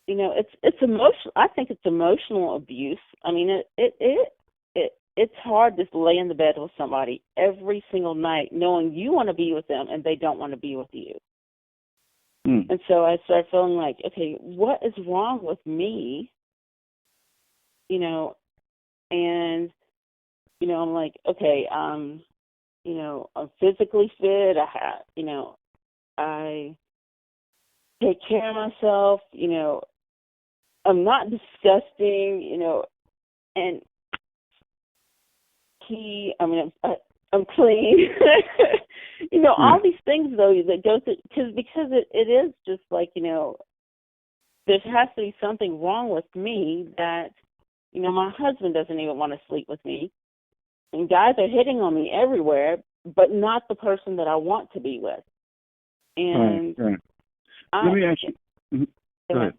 you know, it's emotional. I think it's emotional abuse. I mean, it's hard to lay in the bed with somebody every single night knowing you want to be with them and they don't want to be with you. And so I started feeling like, okay, what is wrong with me? You know, and, you know, I'm like, okay, you know, I'm physically fit. I take care of myself, you know, I'm not disgusting, you know, and I'm clean. You know, all these things, though, that go through, because it is just like, you know, there has to be something wrong with me that, you know, my husband doesn't even want to sleep with me. And guys are hitting on me everywhere, but not the person that I want to be with. And right. Let me ask you. Go ahead.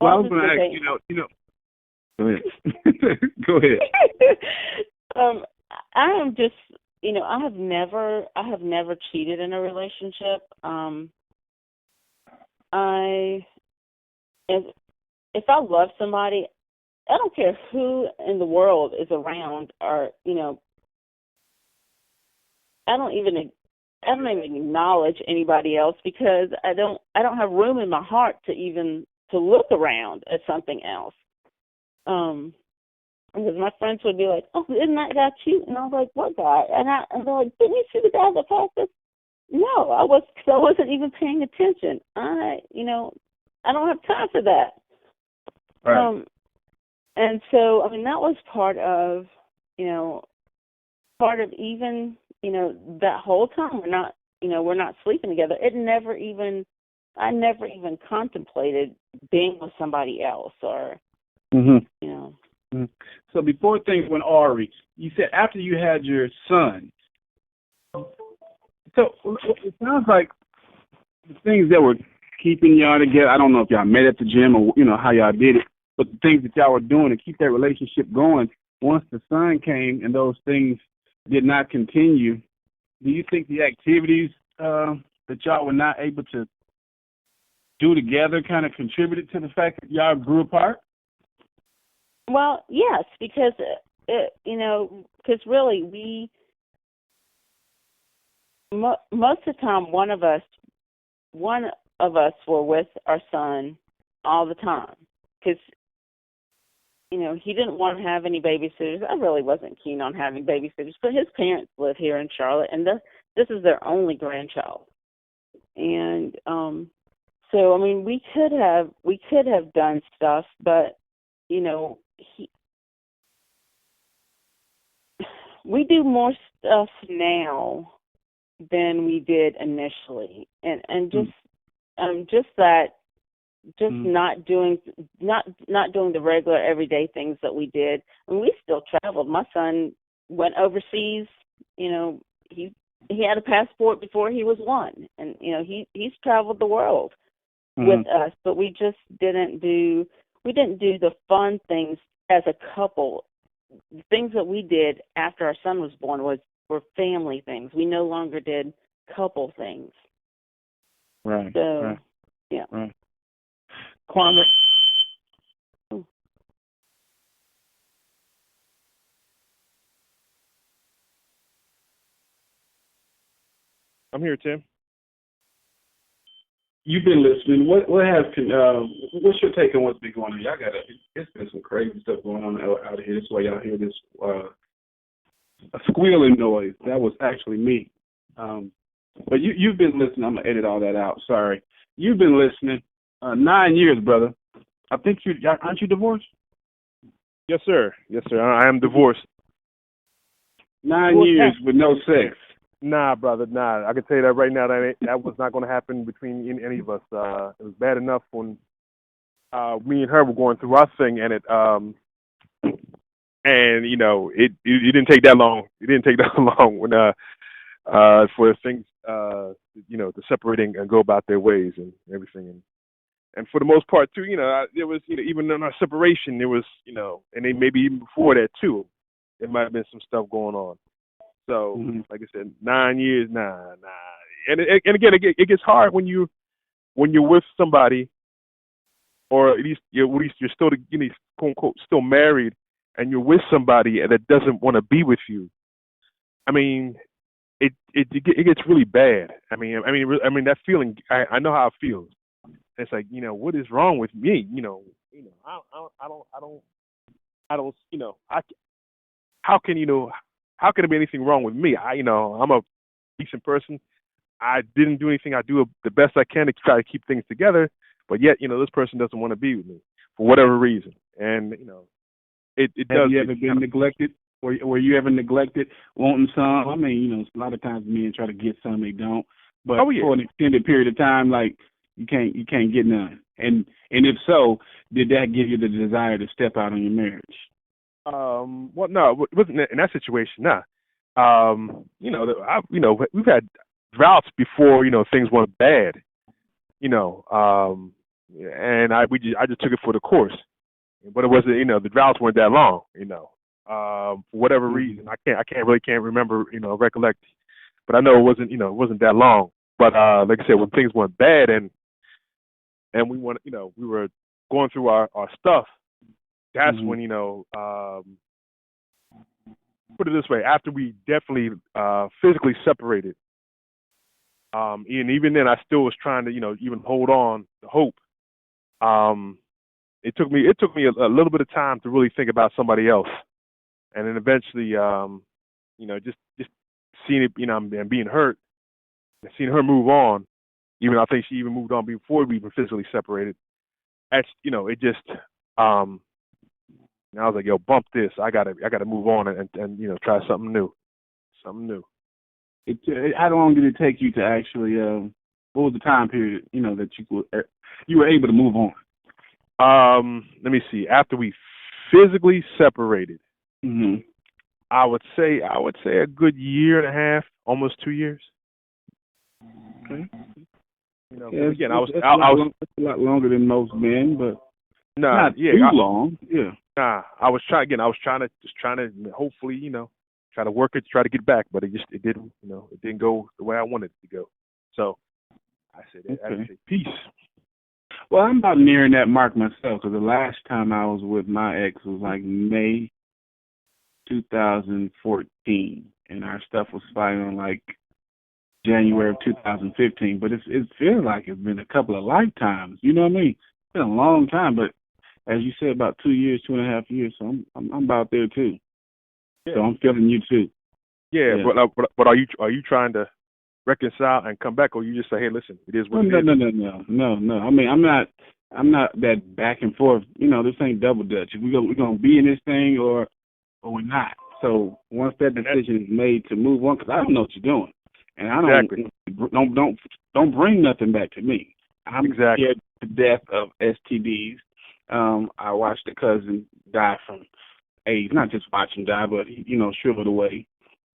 Well, I was going to ask, you know. Go ahead. Go ahead. I am just, you know, I have never cheated in a relationship. if I love somebody, I don't care who in the world is around, or I don't even acknowledge anybody else, because I don't have room in my heart to look around at something else. Because my friends would be like, "Oh, isn't that guy cute?" And I was like, "What guy?" And they're like, "Didn't you see the guy that passed us?" No, cause I wasn't even paying attention. I don't have time for that. Right. And so, I mean, that was part of even, that whole time we're not sleeping together. I never even contemplated being with somebody else, or, Mm-hmm. So before things went awry, you said after you had your son. So it sounds like the things that were keeping y'all together, I don't know if y'all met at the gym or, how y'all did it, but the things that y'all were doing to keep that relationship going, once the son came and those things did not continue, do you think the activities that y'all were not able to do together kind of contributed to the fact that y'all grew apart? Well, yes, because because really most of the time one of us were with our son all the time, because he didn't want to have any babysitters. I really wasn't keen on having babysitters, but his parents live here in Charlotte, and this is their only grandchild, and so I mean we could have done stuff, but we do more stuff now than we did initially, and just not doing the regular everyday things that we did. And we still traveled. My son went overseas. He had a passport before he was 1, and he's traveled the world with us. But we just didn't do the fun things as a couple. The things that we did after our son was born were family things. We no longer did couple things. Right. So, right. Yeah. Right. Kwame. I'm here, Tim. You've been listening. What's your take on what's been going on? Y'all it's been some crazy stuff going on out here. That's why y'all hear this a squealing noise. That was actually me. But you've been listening. I'm gonna edit all that out. Sorry. You've been listening. 9 years, brother. I think aren't you divorced? Yes, sir. Yes, sir. I am divorced. 9 years with no sex. Nah, brother, nah. I can tell you that right now. That was not going to happen between any of us. It was bad enough when me and her were going through our thing, and it didn't take that long. It didn't take that long when for things to separate and go about their ways and everything. And for the most part too, there was even in our separation there was and then maybe even before that too, there might have been some stuff going on. So, like I said, 9 years, nah. And again, it gets hard when you're with somebody, or at least you're still, quote unquote, still married, and you're with somebody that doesn't want to be with you. I mean, it gets really bad. I mean that feeling. I know how it feels. It's like what is wrong with me? How can there be anything wrong with me? I'm a decent person. I didn't do anything. I do the best I can to try to keep things together, but yet, this person doesn't want to be with me for whatever reason. And, it does. Have you ever been neglected? Were you ever neglected, wanting some? I mean, a lot of times men try to get some, they don't. But for an extended period of time, like, you can't get none. And if so, did that give you the desire to step out on your marriage? Well, no, it wasn't in that situation. Nah. We've had droughts before, things went bad. And I just took it for the course. But it wasn't, the droughts weren't that long. For whatever reason, I can't remember, recollect. But I know it wasn't that long. But like I said, when things went bad and we were going through our stuff, that's Mm-hmm. when, put it this way, after we definitely physically separated, and even then I still was trying to, even hold on to hope. It took me a little bit of time to really think about somebody else. And then eventually, just seeing it, and being hurt, and seeing her move on, even I think she even moved on before we even physically separated. That's, it just, and I was like, yo, bump this. I gotta move on and try something new. How long did it take you to actually? What was the time period? That you were able to move on. Let me see. After we physically separated, Mm-hmm. I would say a good year and a half, almost 2 years. Okay. Again, it's a lot longer than most men, but not too long. Yeah. Nah, I was trying to hopefully, try to work it, try to get back, but it didn't go the way I wanted it to go. So I said, peace. Well, I'm about nearing that mark myself, because the last time I was with my ex was like May 2014, and our stuff was finally like January of 2015. But it feels like it's been a couple of lifetimes. You know what I mean? It's been a long time, but as you said, about 2 years, 2.5 years. So I'm about there too. Yeah. So I'm feeling you too. Yeah. But are you trying to reconcile and come back, or you just say, hey, listen, it is what it is? No. I mean, I'm not that back and forth. This ain't double dutch. We're gonna be in this thing or we're not. So once that decision is made to move on, because I don't know what you're doing, and I don't bring nothing back to me. I'm scared to death of STDs. I watched a cousin die from AIDS. Not just watch him die, but shriveled away.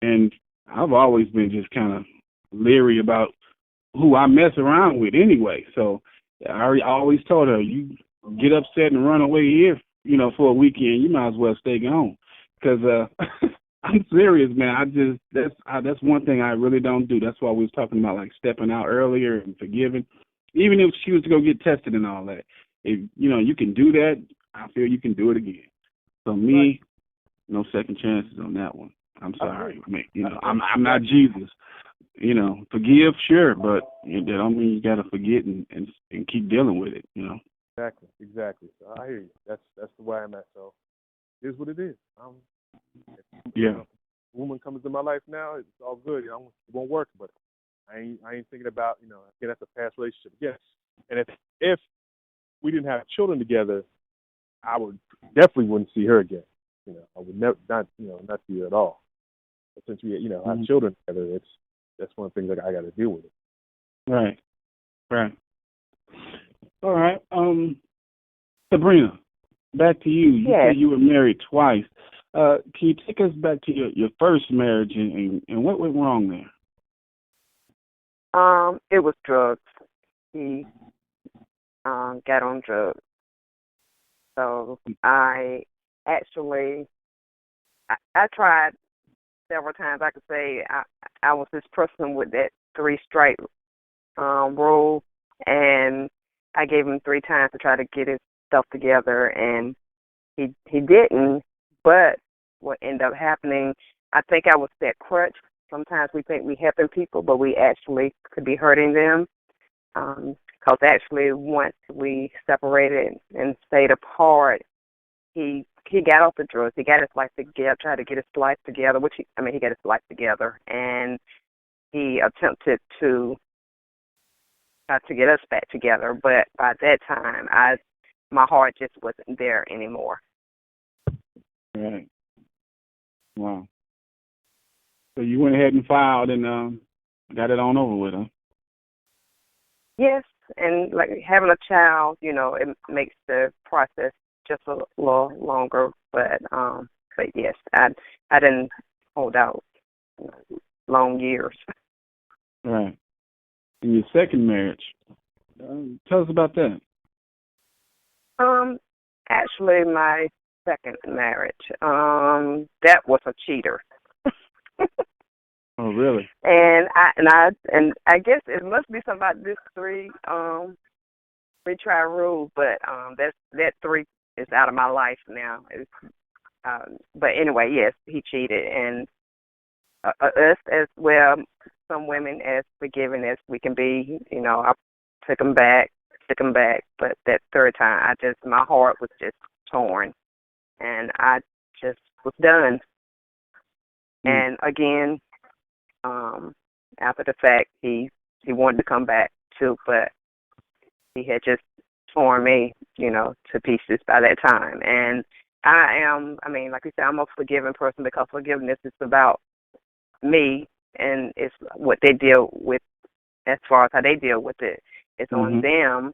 And I've always been just kind of leery about who I mess around with anyway. So I always told her, you get upset and run away here, for a weekend, you might as well stay home. Because I'm serious, man. That's one thing I really don't do. That's why we was talking about like stepping out earlier and forgiving. Even if she was to go get tested and all that, if you can do that, I feel you can do it again. So me, no second chances on that one. I'm sorry. I mean, I'm not Jesus. Forgive, sure, but that don't mean you got to forget and keep dealing with it. Exactly. So I hear you. That's the way I'm at. So it is what it is. Woman comes into my life now, it's all good. It won't work, but I ain't thinking about again, that's a past relationship. Yes, and if we didn't have children together, I definitely wouldn't see her again. I would not see her at all. But since we have children together, that's one of the things I got to deal with it. Right. All right. Sabrina, back to you. You said you were married twice. Can you take us back to your first marriage and what went wrong there? It was drugs. He got on drugs. So I tried several times. I could say I was this person with that 3-strike rule, and I gave him 3 times to try to get his stuff together, and he didn't. But what ended up happening, I think I was that crutch. Sometimes we think we helping people, but we actually could be hurting them. Because actually, once we separated and stayed apart, he got off the drugs. He got his life together, tried to get his life together, he got his life together, and he attempted to get us back together. But by that time, my heart just wasn't there anymore. Right. Wow. So you went ahead and filed and got it on over with, huh? Yes, and like having a child, it makes the process just a little longer. But yes, I didn't hold out long years. Right. In your second marriage, tell us about that. Actually, my second marriage, that was a cheater. Oh, really? And I guess it must be something about this 3 retry rule, but that 3 is out of my life now. But anyway, yes, he cheated, and us as well, some women as forgiving as we can be, I took him back, but that third time, my heart was just torn, and I just was done. And again, after the fact, he wanted to come back too, but he had just torn me, to pieces by that time. And like you said, I'm a forgiving person because forgiveness is about me, and it's what they deal with as far as how they deal with it. It's on them.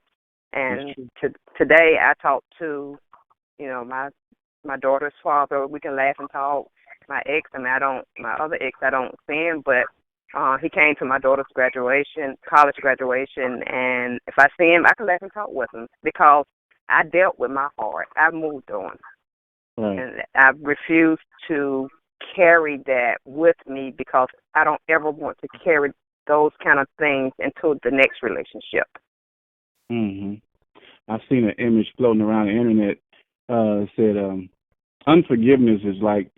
And today I talked to, my daughter's father. We can laugh and talk. My other ex, I don't see him, but he came to my daughter's college graduation, and if I see him, I can laugh and talk with him because I dealt with my heart. I moved on. Right. And I refuse to carry that with me because I don't ever want to carry those kind of things into the next relationship. I've seen an image floating around the internet said unforgiveness is like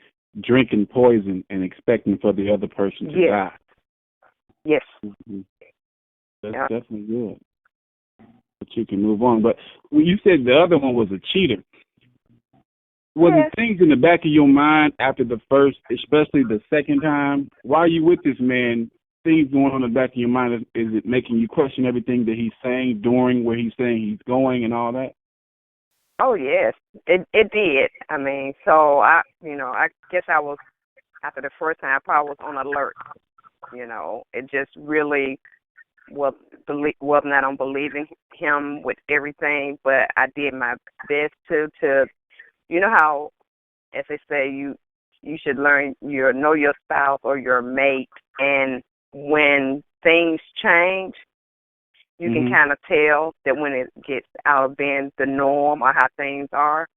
drinking poison and expecting for the other person to die. Yes. That's definitely good. But you can move on. But when you said the other one was a cheater, was it things in the back of your mind after the first, especially the second time, while you with this man, things going on in the back of your mind, is it making you question everything that he's saying during where he's saying he's going and all that? Oh, yes, it did. So I guess I was, after the first time, I probably was on alert. It just really was not on believing him with everything, but I did my best to how, as they say, you should know your spouse or your mate, and when things change, you can kind of tell that when it gets out of being the norm or how things are.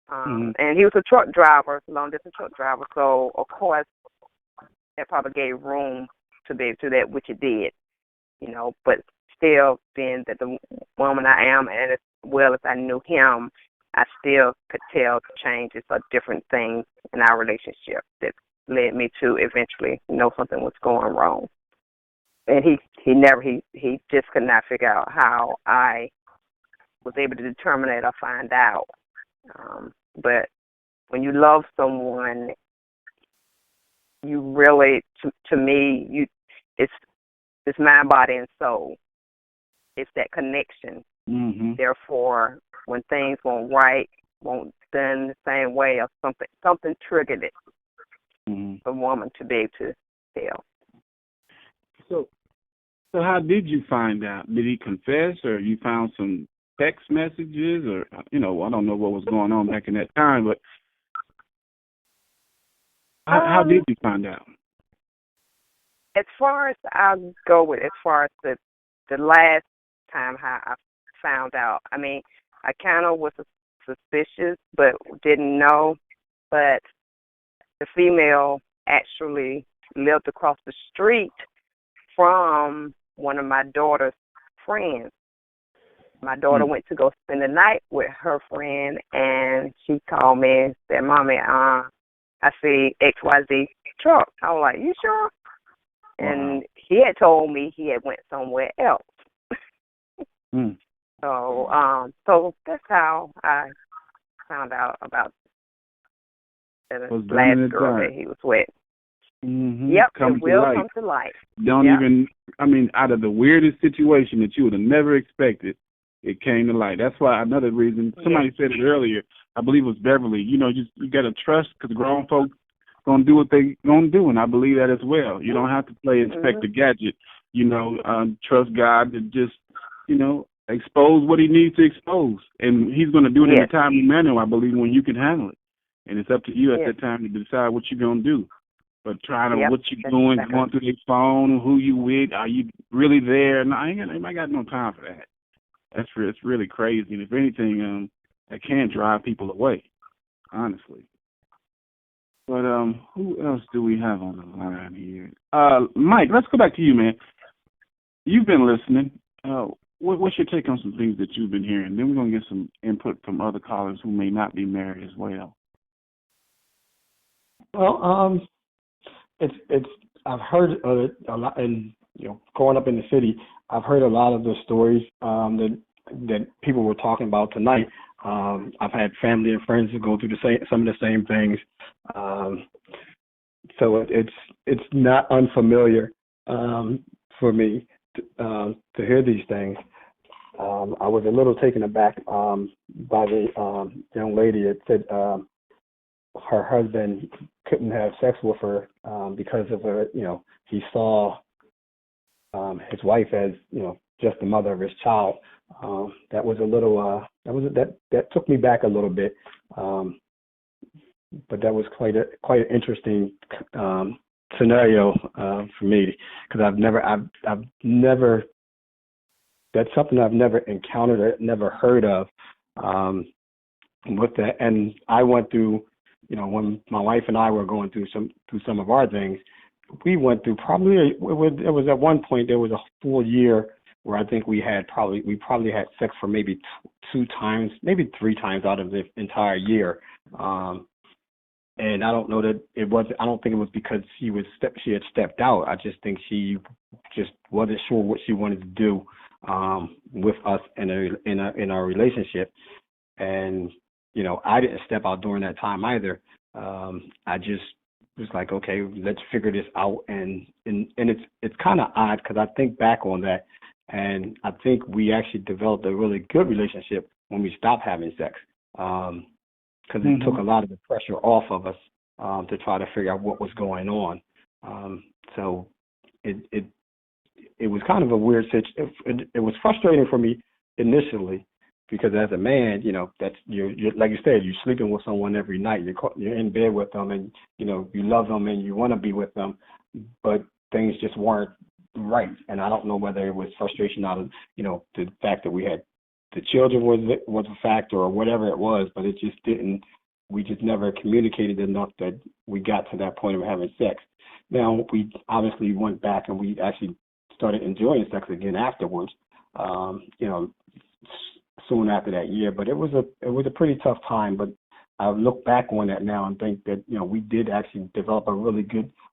And he was a truck driver, long-distance truck driver, so, of course, that probably gave room to be able to do that, which it did, but still being that the woman I am, and as well as I knew him, I still could tell changes or different things in our relationship that led me to eventually know something was going wrong. And he just could not figure out how I was able to determine it or find out. But when you love someone, you really, to me, it's mind, body, and soul. It's that connection. Therefore, when things won't done the same way, or something triggered it for a woman to be able to tell. So how did you find out? Did he confess, or you found some text messages, or I don't know what was going on back in that time, but how did you find out? As far as I go with, as far as the last time how I found out, I kind of was suspicious, but didn't know. But the female actually lived across the street from one of my daughter's friends. My daughter went to go spend the night with her friend, and she called me and said, "Mommy, I see XYZ truck." I was like, "You sure?" And he had told me he had went somewhere else. So that's how I found out about the last girl that he was with. Yep, it will come to light. Out of the weirdest situation that you would have never expected, it came to light. That's why another reason, somebody said it earlier, I believe it was Beverly, you got to trust, because grown folks going to do what they going to do, and I believe that as well. You don't have to play Inspector Gadget, trust God to just, expose what he needs to expose. And he's going to do it in a timely manner, I believe, when you can handle it. And it's up to you at that time to decide what you're going to do. But what you're doing, going through their phone, who you with, are you really there? No, I got no time for that. It's really crazy. And if anything, that can drive people away, honestly. But who else do we have on the line here? Mike, let's go back to you, man. You've been listening. what's your take on some things that you've been hearing? Then we're going to get some input from other callers who may not be married as well. Well, it's I've heard a lot, and growing up in the city, I've heard a lot of the stories that people were talking about tonight. I've had family and friends who go through some of the same things. So it's not unfamiliar for me to hear these things. I was a little taken aback by the young lady that said her husband couldn't have sex with her because of he saw his wife as just the mother of his child. That was a little that took me back a little bit. But that was quite an interesting scenario for me, because I've never that's something I've never encountered or never heard of with that. And I went through, when my wife and I were going through some of our things, we went through it was at one point there was a full year where I think we probably had sex for maybe two times, maybe three times out of the entire year. And I don't know that I don't think it was because she had stepped out. I just think she just wasn't sure what she wanted to do with us in our relationship. And I didn't step out during that time either. I just was like, okay, let's figure this out. And it's kind of odd, because I think back on that, and I think we actually developed a really good relationship when we stopped having sex. Because it took a lot of the pressure off of us to try to figure out what was going on. So it was kind of a weird situation. It was frustrating for me initially, because as a man, that's you're like you said, you're sleeping with someone every night. You're in bed with them, and you love them and you want to be with them, but things just weren't right. And I don't know whether it was frustration out of the fact that we had the children was a factor or whatever it was, but it just didn't. We just never communicated enough that we got to that point of having sex. Now we obviously went back and we actually started enjoying sex again afterwards. Soon after that year, but it was a pretty tough time. But I look back on that now and think that we did actually develop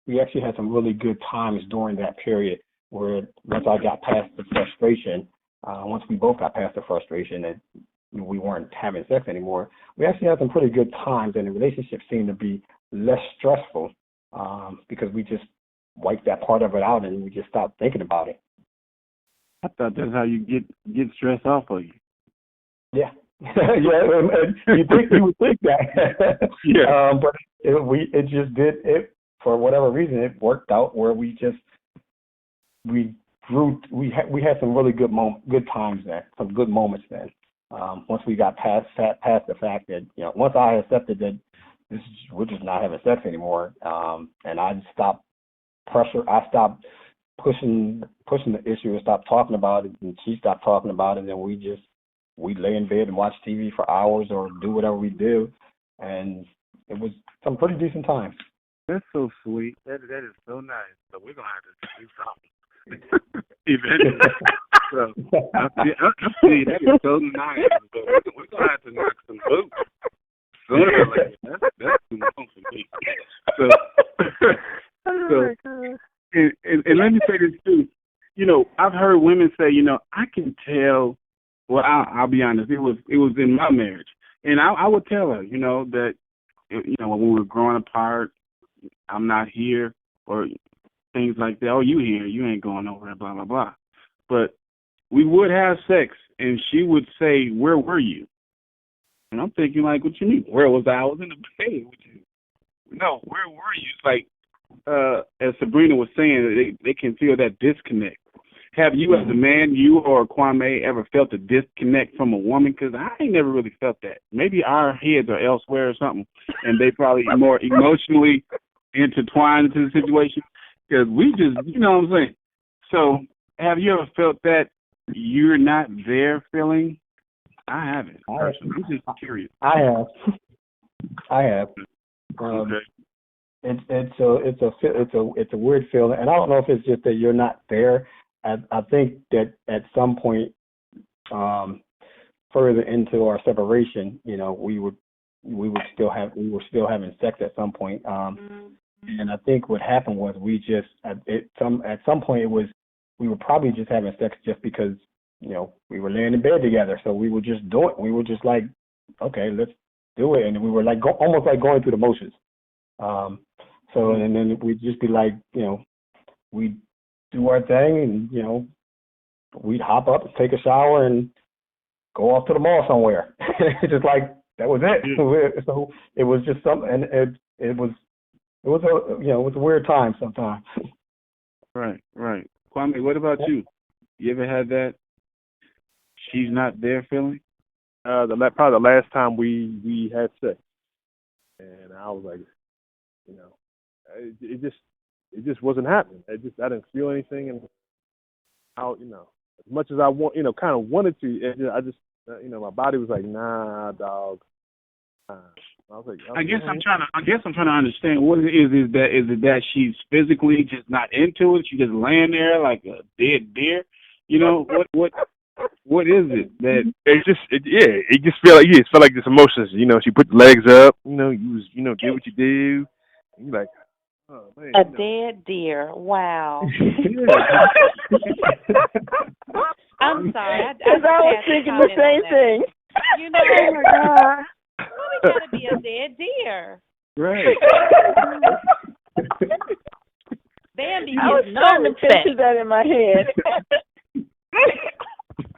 we actually had some really good times during that period, where once I got past the frustration. Once we both got past the frustration that we weren't having sex anymore, we actually had some pretty good times, and the relationship seemed to be less stressful because we just wiped that part of it out and we just stopped thinking about it. I thought that's how you get stress off of you. Yeah. Yeah, you would think that. Yeah. But it just did it for whatever reason. It worked out where we had some really good times then, some good moments then. Once we got past the fact that once I accepted that we're just not having sex anymore, and I stopped pushing the issue and stopped talking about it, and she stopped talking about it, and we lay in bed and watch TV for hours or do whatever we do, and it was some pretty decent times. That's so sweet. That is so nice. So we're gonna have to do something. Eventually. So I see that is so nice. But we're gonna have to knock some boots sooner or later. That's too long for me. And let me say this too. I've heard women say, I can tell. Well, I'll be honest. It was in my marriage, and I would tell her, that when we were growing apart, I'm not here, or things like that. Oh, you here? You ain't going nowhere. Blah blah blah. But we would have sex, and she would say, "Where were you?" And I'm thinking, like, what you mean? Where was I? I was in the bed with you. No, where were you? It's like, as Sabrina was saying, they can feel that disconnect. Have you, as a man, you or Kwame, ever felt a disconnect from a woman? Because I ain't never really felt that. Maybe our heads are elsewhere or something, and they probably more emotionally intertwined into the situation. Because we just, what I'm saying. So, have you ever felt that you're not there feeling? I haven't. Personally. I'm just curious. I have. Okay. It's a weird feeling, and I don't know if it's just that you're not there. I think that at some point further into our separation, we were still having sex at some point. And I think what happened was we just at some point we were probably just having sex just because we were laying in bed together, so we were just like, okay, let's do it, and we were like almost like going through the motions. So and then we'd just be like, we'd do our thing, and we'd hop up, take a shower, and go off to the mall somewhere. It's just like that was it. Yeah. So it was just something, and it was a weird time sometimes. Right. Kwame, what about you? You ever had that she's not there feeling? Probably the last time we had sex, and I was like, it just wasn't happening. I didn't feel anything, and as much as I kind of wanted to, I just my body was like, nah, dog. I was like, I guess I'm trying to understand what it is. Is it that she's physically just not into it? She just laying there like a dead deer? What is it that it just felt like this emotions. She put the legs up. You did what you do. And you're like, oh man. A dead deer. Wow. I'm sorry. I was thinking the same thing. Oh my God. We gotta be a dead deer. Right. Bambi I was trying to picture that in my head.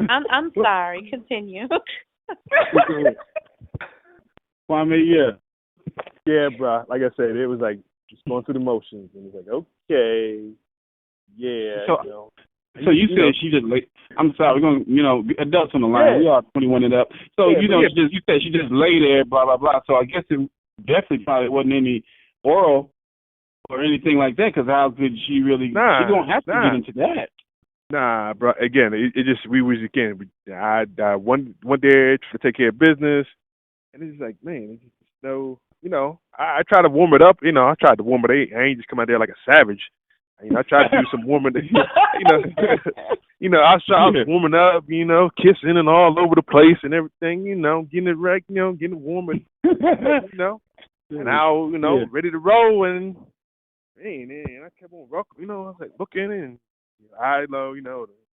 I'm sorry. Continue. Kwame, yeah, bro. Like I said, it was like just going through the motions, and it's like, okay, yeah. So you said she just lay. I'm sorry, we're gonna adults on the line. We are 21 and up. So you said she just lay there, blah blah blah. So I guess it definitely probably wasn't any oral or anything like that. Because how could she really? She don't have to get into that. Nah, bro. Again, I went there to take care of business, and it's like, man, it's just no. I try to warm it up. I tried to warm it. I ain't just come out there like a savage. I tried to do some warming. I was warming up. Kissing and all over the place and everything. Getting it right. Getting it warm and and now ready to roll. And man, I kept on rocking. I was like looking and I know.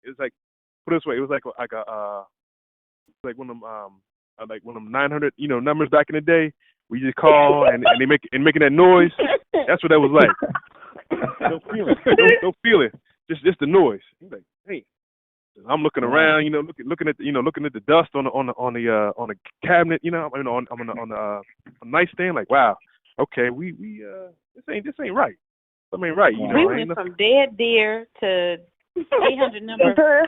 It's like, put it this way. It was like like one of them 900 numbers back in the day. We just call and they making that noise. That's what that was like. No feeling. Just the noise. He's like, hey, I'm looking around, looking at the dust on the cabinet, on the nightstand. Like, wow, okay, we this ain't right. Something ain't right. We went from dead deer to 800 number.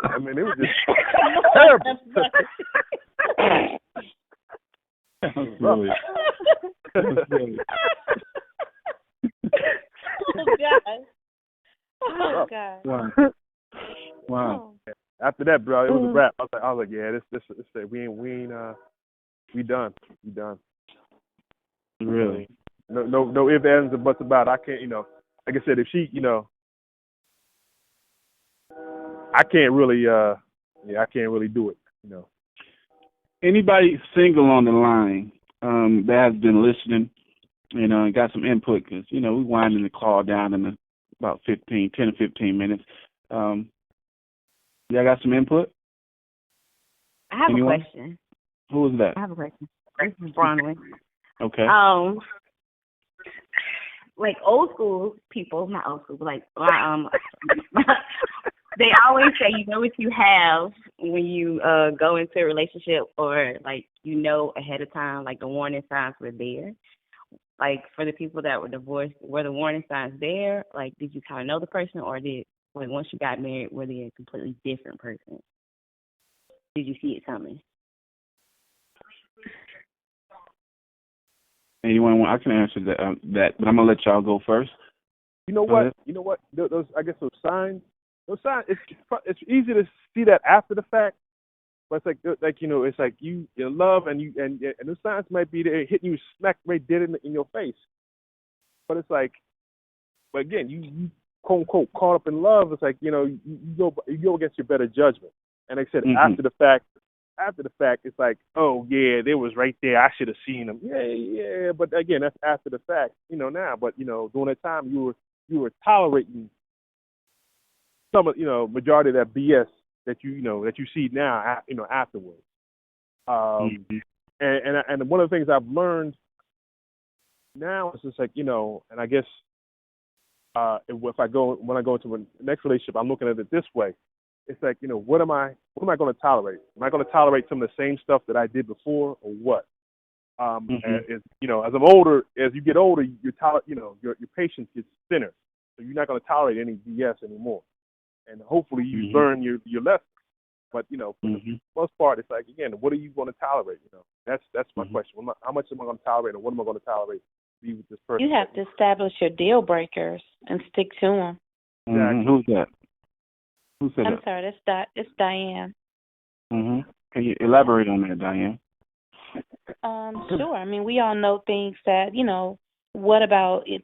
I mean, it was just terrible. Really. Oh God. Wow. After that, bro, it was a wrap. I was like, yeah, this we done. Really. No ifs, ands, or buts about it. I can't, like I said, if she, I can't really do it, Anybody single on the line that has been listening, and got some input, because, we winding the call down in about 10 to 15 minutes. Y'all got some input? I have Anyone? a question. Who is that? I have a question. This is Bronwyn. Okay. Like old school people, not old school, but like they always say you know what you have when you go into a relationship, or like ahead of time, like the warning signs were there. Like for the people that were divorced, were the warning signs there? Like, did you kind of know the person, or once you got married, were they a completely different person? Did you see it coming? Anyone want? I can answer that, but I'm gonna let y'all go first. You know what? Those signs. Those signs. It's easy to see that after the fact, but it's like you love and those signs might be there hitting you smack right dead in your face. But it's like, but again, quote unquote caught up in love, it's like, you go against your better judgment. And like I said, after the fact, it's like, oh yeah, they was right there. I should have seen them. Yeah. But again, that's after the fact, now. But during that time, you were tolerating some of, majority of that BS that you see now, afterwards. And one of the things I've learned now is just like, and I guess when I go into the next relationship, I'm looking at it this way. It's like, what am I going to tolerate? Am I going to tolerate some of the same stuff that I did before, or what? And as I'm older, as you get older, your patience gets thinner, so you're not going to tolerate any BS anymore. And hopefully you learn your lesson. But for the most part, it's like, again, what are you going to tolerate? That's my question. How much am I going to tolerate, or what am I going to tolerate to be with this person? You have to establish your deal breakers and stick to them. Exactly. Who's that? Who said I'm that? sorry, it's Diane. Can you elaborate on that, Diane? Sure. I mean, we all know things that,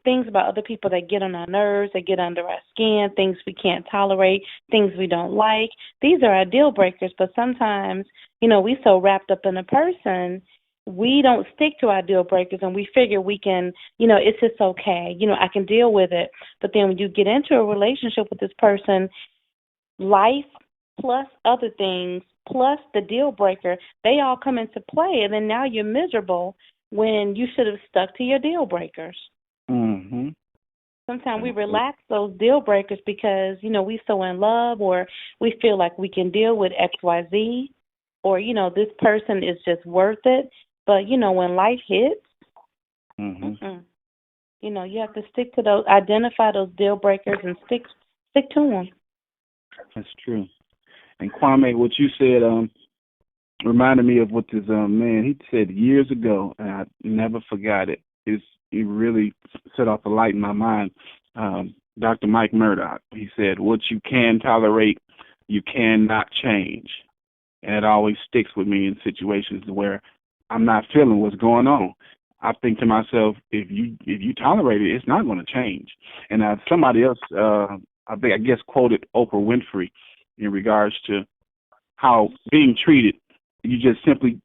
things about other people that get on our nerves, that get under our skin, things we can't tolerate, things we don't like. These are our deal breakers, but sometimes, we so wrapped up in a person, we don't stick to our deal breakers, and we figure we can, it's just okay. I can deal with it. But then when you get into a relationship with this person, life plus other things plus the deal breaker, they all come into play, and then now you're miserable when you should have stuck to your deal breakers. Sometimes we relax those deal breakers because, we so in love, or we feel like we can deal with XYZ, or, this person is just worth it. But, when life hits, you have to stick to those, identify those deal breakers and stick to them. That's true. And Kwame, what you said reminded me of what this man, he said years ago, and I never forgot it. It really set off a light in my mind. Dr. Mike Murdoch, he said, what you can tolerate, you cannot change. And it always sticks with me in situations where I'm not feeling what's going on. I think to myself, if you tolerate it, it's not going to change. And somebody else, I guess quoted Oprah Winfrey in regards to how being treated, you just simply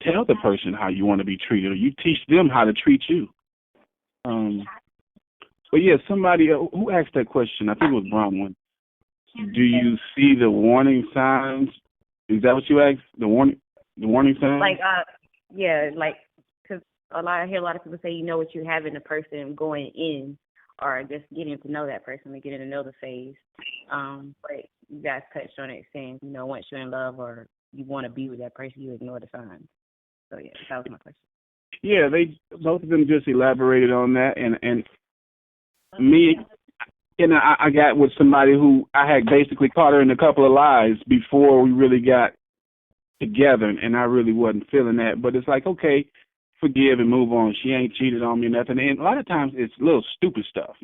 tell the person how you want to be treated, or you teach them how to treat you. But yeah, somebody who asked that question, I think it was Bronwyn. Do you see the warning signs? Is that what you asked? The warning signs? Because I hear a lot of people say, what you have in a person going in, or just getting to know that person and getting to know the phase. But you guys touched on it, saying, once you're in love or you want to be with that person, you ignore the signs. So yeah, that was my question. Yeah, both of them just elaborated on that, and me, I got with somebody who I had basically caught her in a couple of lies before we really got together, and I really wasn't feeling that. But it's like, okay, forgive and move on. She ain't cheated on me or nothing. And a lot of times it's little stupid stuff,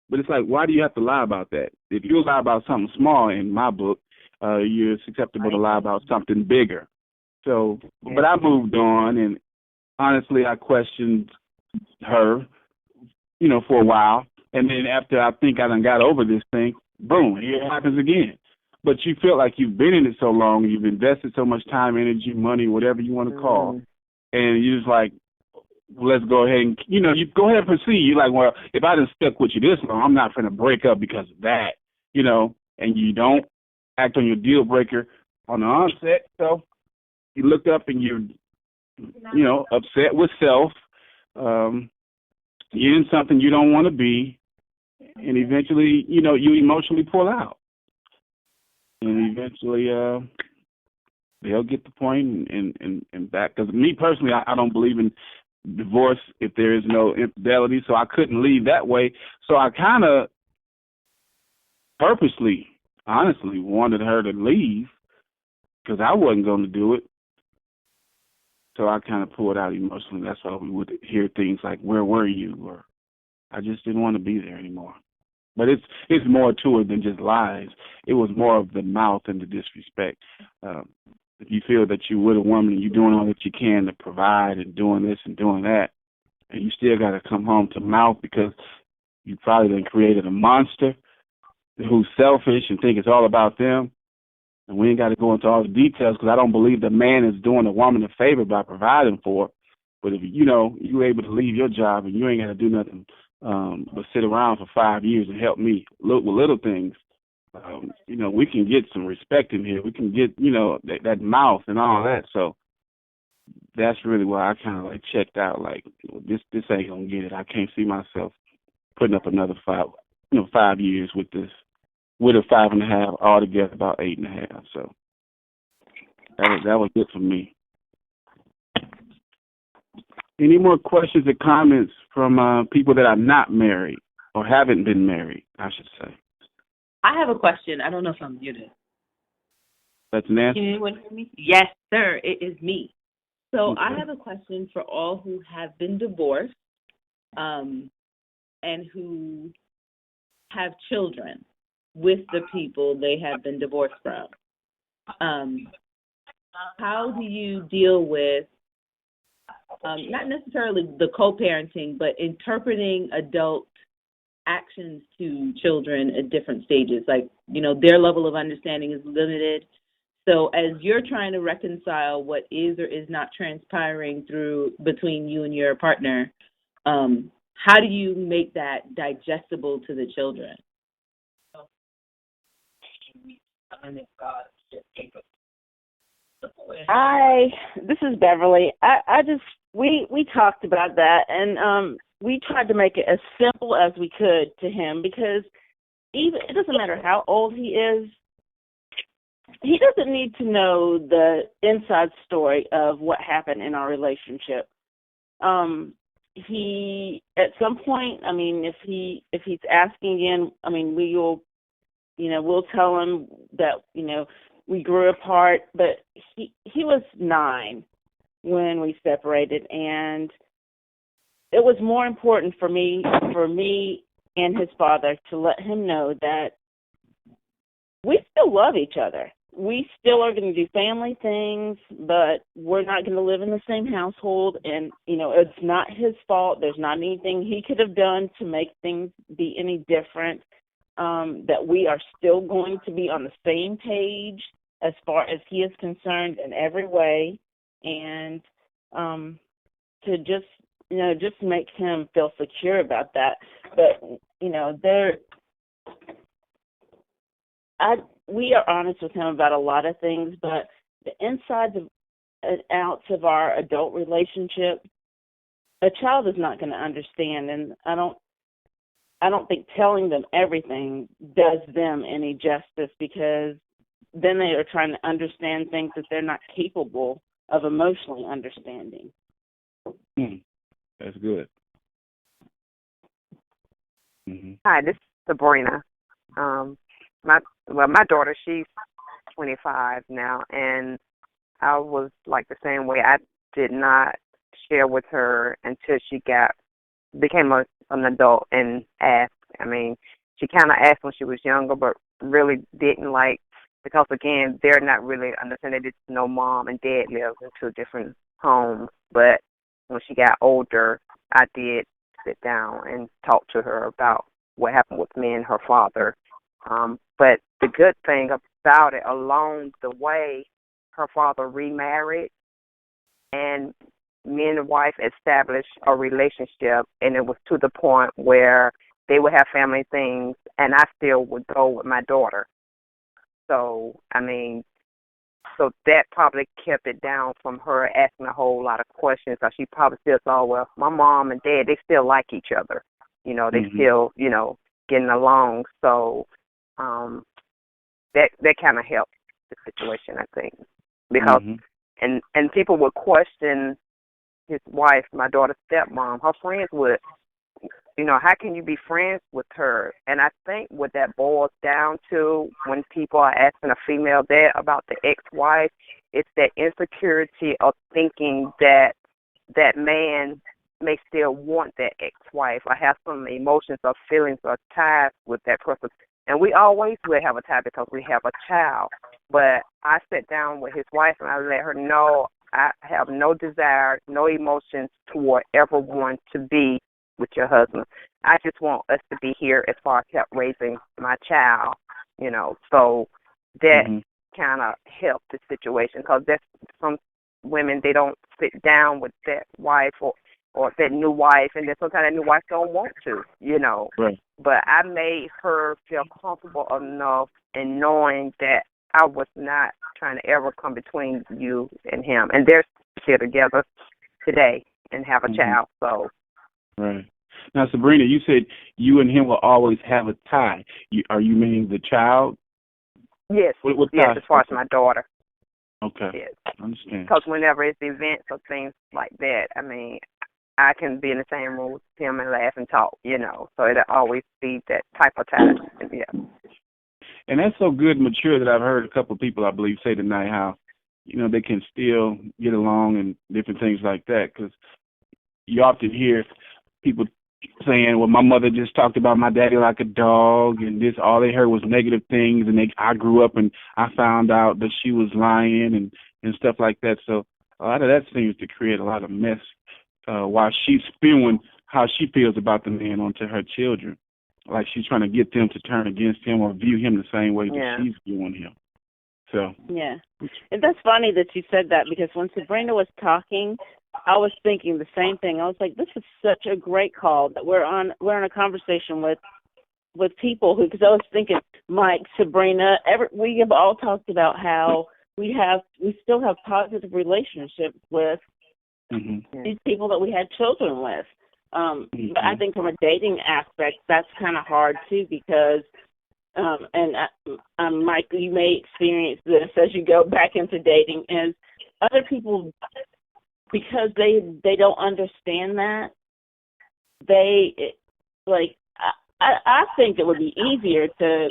But it's like, why do you have to lie about that? If you lie about something small, in my book, it's acceptable to lie about something bigger. So, but I moved on, and honestly, I questioned her, for a while. And then after I think I done got over this thing, boom, here it happens again. But you feel like you've been in it so long, you've invested so much time, energy, money, whatever you want to call, and you're just like, let's go ahead and, you go ahead and proceed. You're like, well, if I done stuck with you this long, I'm not going to break up because of that, and you don't act on your deal breaker on the onset. So you look up and you're, upset with self. You're in something you don't want to be, and eventually, you emotionally pull out. And eventually, they'll get the point and back. Because me personally, I don't believe in divorce if there is no infidelity, so I couldn't leave that way. So I kind of purposely, honestly, wanted her to leave because I wasn't going to do it. So I kind of pulled out emotionally. That's why we would hear things like, where were you? Or I just didn't want to be there anymore. But it's more to it than just lies. It was more of the mouth and the disrespect. If you feel that you're with a woman and you're doing all that you can to provide and doing this and doing that, and you still got to come home to mouth because You probably done created a monster who's selfish and think it's all about them. And we ain't got to go into all the details because I don't believe the man is doing the woman a favor by providing for her. But if, you're able to leave your job and you ain't got to do nothing but sit around for 5 years and help me look with little things, we can get some respect in here. We can get, that mouth and all that. So that's really why I kind of like checked out. Like, this ain't going to get it. I can't see myself putting up another 5 years with this. With a 5.5, altogether about 8.5. So that was it for me. Any more questions or comments from people that are not married or haven't been married, I should say? I have a question. I don't know if I'm muted. That's Nancy. Can anyone hear me? Yes, sir. It is me. So okay. I have a question for all who have been divorced and who have children with the people they have been divorced from. How do you deal with not necessarily the co-parenting, but interpreting adult actions to children at different stages? Like, their level of understanding is limited. So as you're trying to reconcile what is or is not transpiring between you and your partner, how do you make that digestible to the children? This is Beverly. We talked about that, and we tried to make it as simple as we could to him, because it doesn't matter how old he is, he doesn't need to know the inside story of what happened in our relationship. He, at some point, if he's asking again, we'll tell him that, we grew apart, but he was 9 when we separated, and it was more important for me and his father to let him know that we still love each other. We still are going to do family things, but we're not going to live in the same household, and, it's not his fault. There's not anything he could have done to make things be any different. That we are still going to be on the same page as far as he is concerned in every way, and to just make him feel secure about that. But we are honest with him about a lot of things, but the insides and outs of our adult relationship, a child is not going to understand, and I don't think telling them everything does them any justice, because then they are trying to understand things that they're not capable of emotionally understanding. That's good. Mm-hmm. Hi, this is Sabrina. My daughter, she's 25 now, and I was like the same way. I did not share with her until she became an adult and asked. She kind of asked when she was younger, but really didn't because, again, they're not really understanding. They just know mom and dad live in 2 different homes. But when she got older, I did sit down and talk to her about what happened with me and her father. But the good thing about it, along the way, her father remarried, and me and the wife established a relationship, and it was to the point where they would have family things, and I still would go with my daughter. So, so that probably kept it down from her asking a whole lot of questions, because she probably still saw, well, my mom and dad, they still like each other. They still, getting along. So that kind of helped the situation, I think. Because, and people would question his wife, my daughter's stepmom. Her friends would, how can you be friends with her? And I think what that boils down to when people are asking a female that about the ex-wife, it's that insecurity of thinking that that man may still want that ex-wife or have some emotions or feelings or ties with that person. And we always will have a tie because we have a child. But I sat down with his wife and I let her know I have no desire, no emotions toward ever want to be with your husband. I just want us to be here as far as help raising my child, you know. So that kind of helped the situation, because that's some women, they don't sit down with that wife or that new wife, and then sometimes that new wife don't want to, you know. Right. But I made her feel comfortable enough in knowing that I was not trying to ever come between you and him. And they're still together today and have a child. So. Right. Now, Sabrina, you said you and him will always have a tie. Are you meaning the child? Yes. What yes, tie? as far as my daughter. Okay. Yes. I understand. Because whenever it's events or things like that, I mean, I can be in the same room with him and laugh and talk, you know. So it'll always be that type of tie. Yeah. And that's so good and mature that I've heard a couple of people, I believe, say tonight how, you know, they can still get along and different things like that. Because you often hear people saying, well, my mother just talked about my daddy like a dog, and this, all they heard was negative things, and I grew up and I found out that she was lying and stuff like that. So a lot of that seems to create a lot of mess while she's spewing how she feels about the man onto her children, like she's trying to get them to turn against him or view him the same way that she's viewing him. So yeah, and that's funny that you said that, because when Sabrina was talking, I was thinking the same thing. I was like, this is such a great call that we're in a conversation with people who, because I was thinking, Mike, Sabrina, we have all talked about how we still have positive relationships with these people that we had children with. But I think from a dating aspect, that's kind of hard too, because Mike, you may experience this as you go back into dating, is other people, because they don't understand that, I think it would be easier to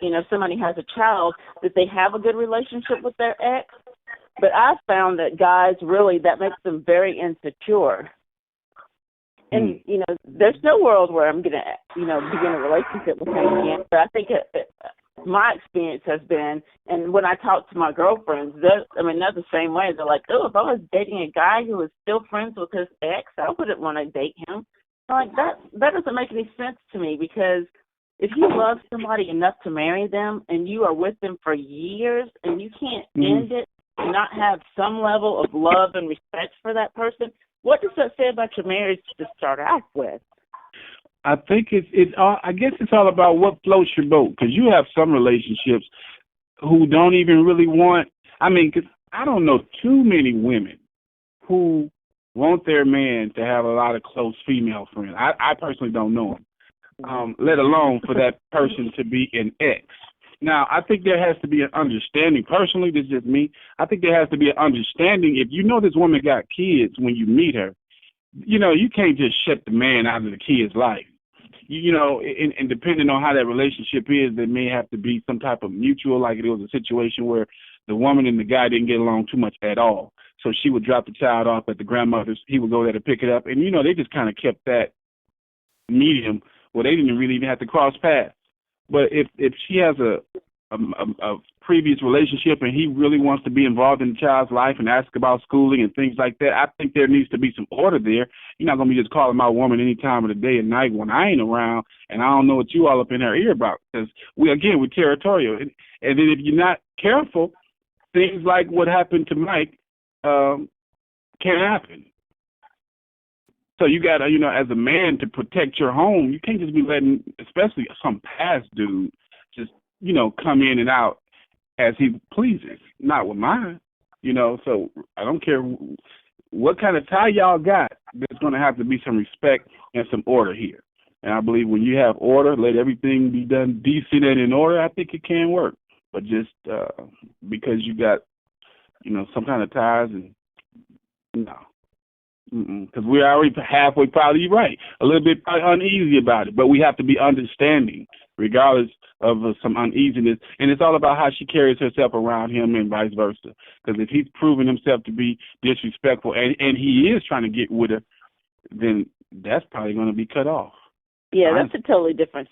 you know, if somebody has a child, that they have a good relationship with their ex. But I've found that guys, really, that makes them very insecure. And, you know, there's no world where I'm going to, you know, begin a relationship with him again. But I think my experience has been, and when I talk to my girlfriends, they're the same way. They're like, oh, if I was dating a guy who was still friends with his ex, I wouldn't want to date him. I'm like, that doesn't make any sense to me, because if you love somebody enough to marry them and you are with them for years and you can't end it and not have some level of love and respect for that person, what does that say about your marriage to start out with? I think I guess it's all about what floats your boat, because you have some relationships who don't even really want, because I don't know too many women who want their man to have a lot of close female friends. I personally don't know them. Let alone for that person to be an ex. Now, I think there has to be an understanding. Personally, this is just me. I think there has to be an understanding. If you know this woman got kids when you meet her, you know, you can't just shut the man out of the kid's life. You know, and depending on how that relationship is, there may have to be some type of mutual, like it was a situation where the woman and the guy didn't get along too much at all. So she would drop the child off at the grandmother's. He would go there to pick it up. And, you know, they just kind of kept that medium. Well, they didn't really even have to cross paths. But if she has a previous relationship and he really wants to be involved in the child's life and ask about schooling and things like that, I think there needs to be some order there. You're not going to be just calling my woman any time of the day and night when I ain't around and I don't know what you all up in her ear about, because we're territorial. And then if you're not careful, things like what happened to Mike can happen. So you got to, you know, as a man, to protect your home, you can't just be letting, especially some past dude, just, you know, come in and out as he pleases. Not with mine, you know. So I don't care what kind of tie y'all got. There's going to have to be some respect and some order here. And I believe when you have order, let everything be done decent and in order, I think it can work. But just because you got, you know, some kind of ties, and no. Because we're already halfway, probably right, a little bit uneasy about it, but we have to be understanding regardless of some uneasiness. And it's all about how she carries herself around him and vice versa. Because if he's proven himself to be disrespectful and he is trying to get with her, then that's probably going to be cut off. Yeah, that's a totally different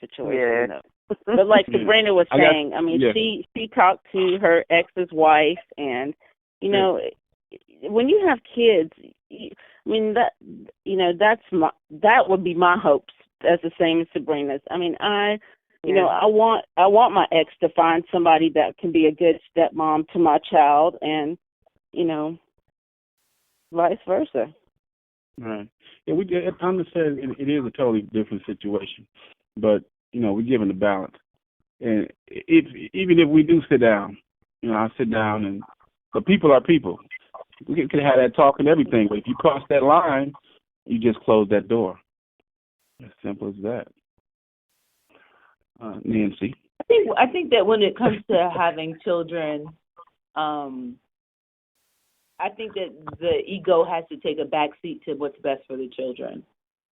situation, though. But like Sabrina was saying, she talked to her ex's wife, and, you know, when you have kids, I mean, that would be my hopes as the same as Sabrina's. I mean, I want my ex to find somebody that can be a good stepmom to my child, and vice versa. Right. Yeah, I understand it is a totally different situation, but we're given the balance. And even if we do sit down, I sit down, but people are people. We can have that talk and everything, but if you cross that line, you just close that door. As simple as that. Nancy. I think that when it comes to having children, I think that the ego has to take a back seat to what's best for the children.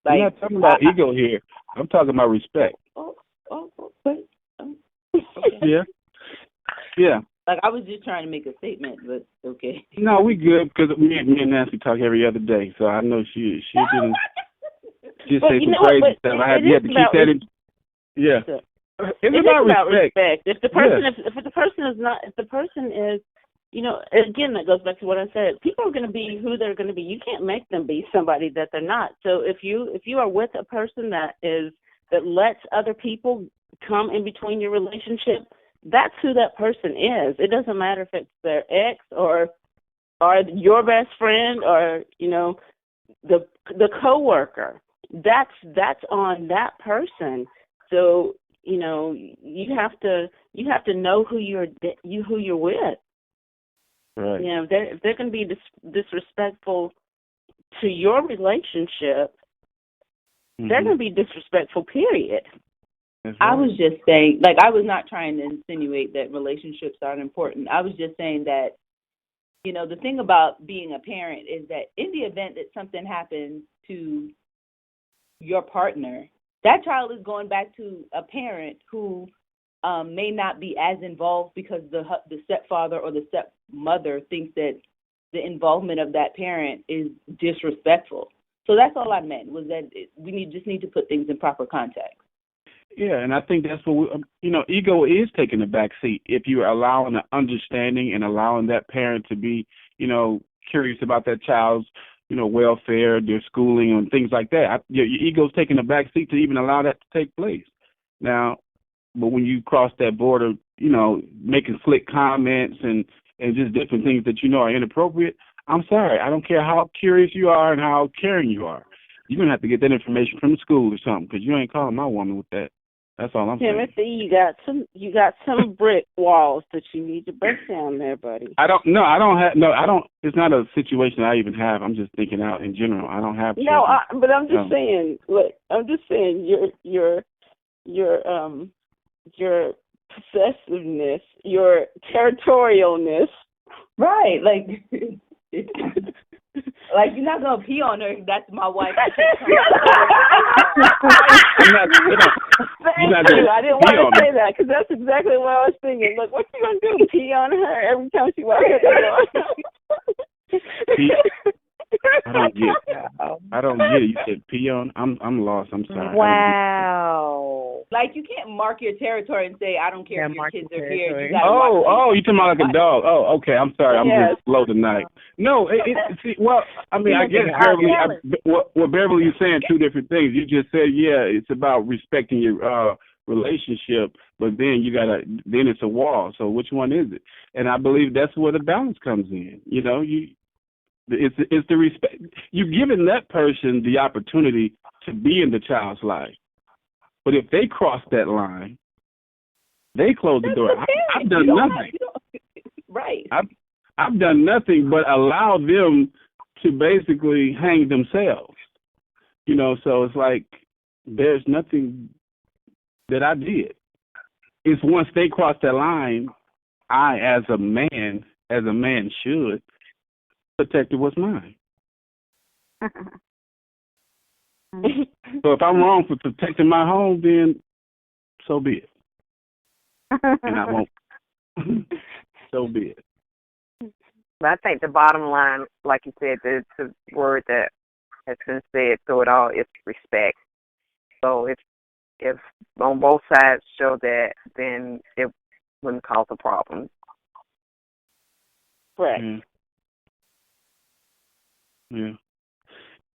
I'm not talking about ego here. I'm talking about respect. Okay. Yeah. Like, I was just trying to make a statement, but okay. No, we good, because me and Nancy talk every other day, so I know she didn't just say some crazy stuff. You have to keep that in. Yeah. It's about respect. If the person is again, that goes back to what I said. People are going to be who they're going to be. You can't make them be somebody that they're not. So if you are with a person that lets other people come in between your relationship, that's who that person is. It doesn't matter if it's their ex or your best friend or the coworker. That's on that person. So you have to know who you're with. Right. If they're going to be disrespectful to your relationship, they're going to be disrespectful, period. Right. I was just saying, I was not trying to insinuate that relationships aren't important. I was just saying that, the thing about being a parent is that in the event that something happens to your partner, that child is going back to a parent who may not be as involved because the stepfather or the stepmother thinks that the involvement of that parent is disrespectful. So that's all I meant, was that we just need to put things in proper context. Yeah, and I think that's what ego is taking the back seat. If you're allowing the understanding and allowing that parent to be, curious about that child's, welfare, their schooling, and things like that. Your ego's taking the back seat to even allow that to take place. Now, but when you cross that border, making slick comments and just different things that are inappropriate, I'm sorry. I don't care how curious you are and how caring you are. You're going to have to get that information from the school or something, because you ain't calling my woman with that. That's all I'm saying. Timothy, you got some brick walls that you need to break down there, buddy. It's not a situation I even have. I'm just thinking out in general. I don't have children. But I'm just saying, look, your possessiveness, your territorialness. Right, like you're not gonna pee on her. That's my wife. Thank you. I didn't want to say that because that's exactly what I was thinking. Look, what you gonna do? Pee on her every time she walks out the door? I don't get it. You said pee on. I'm lost. I'm sorry. Wow. Like, you can't mark your territory and say, I don't care if your kids are here. You you talking about like a dog? Oh, okay. I'm sorry. I'm just slow tonight. No, I guess Beverly. What Beverly is saying, two different things. You just said, it's about respecting your relationship, but then then it's a wall. So which one is it? And I believe that's where the balance comes in. It's the respect. You're giving that person the opportunity to be in the child's life. But if they cross that line, they close the door. I've done nothing. Right. I've done nothing but allow them to basically hang themselves. So it's like there's nothing that I did. It's once they cross that line, I, as a man should, protected what's mine. So if I'm wrong for protecting my home, then so be it. And I won't. So be it. But I think the bottom line, like you said, the word that has been said through it all is respect. So if on both sides show that, then it wouldn't cause a problem. Correct. Yeah.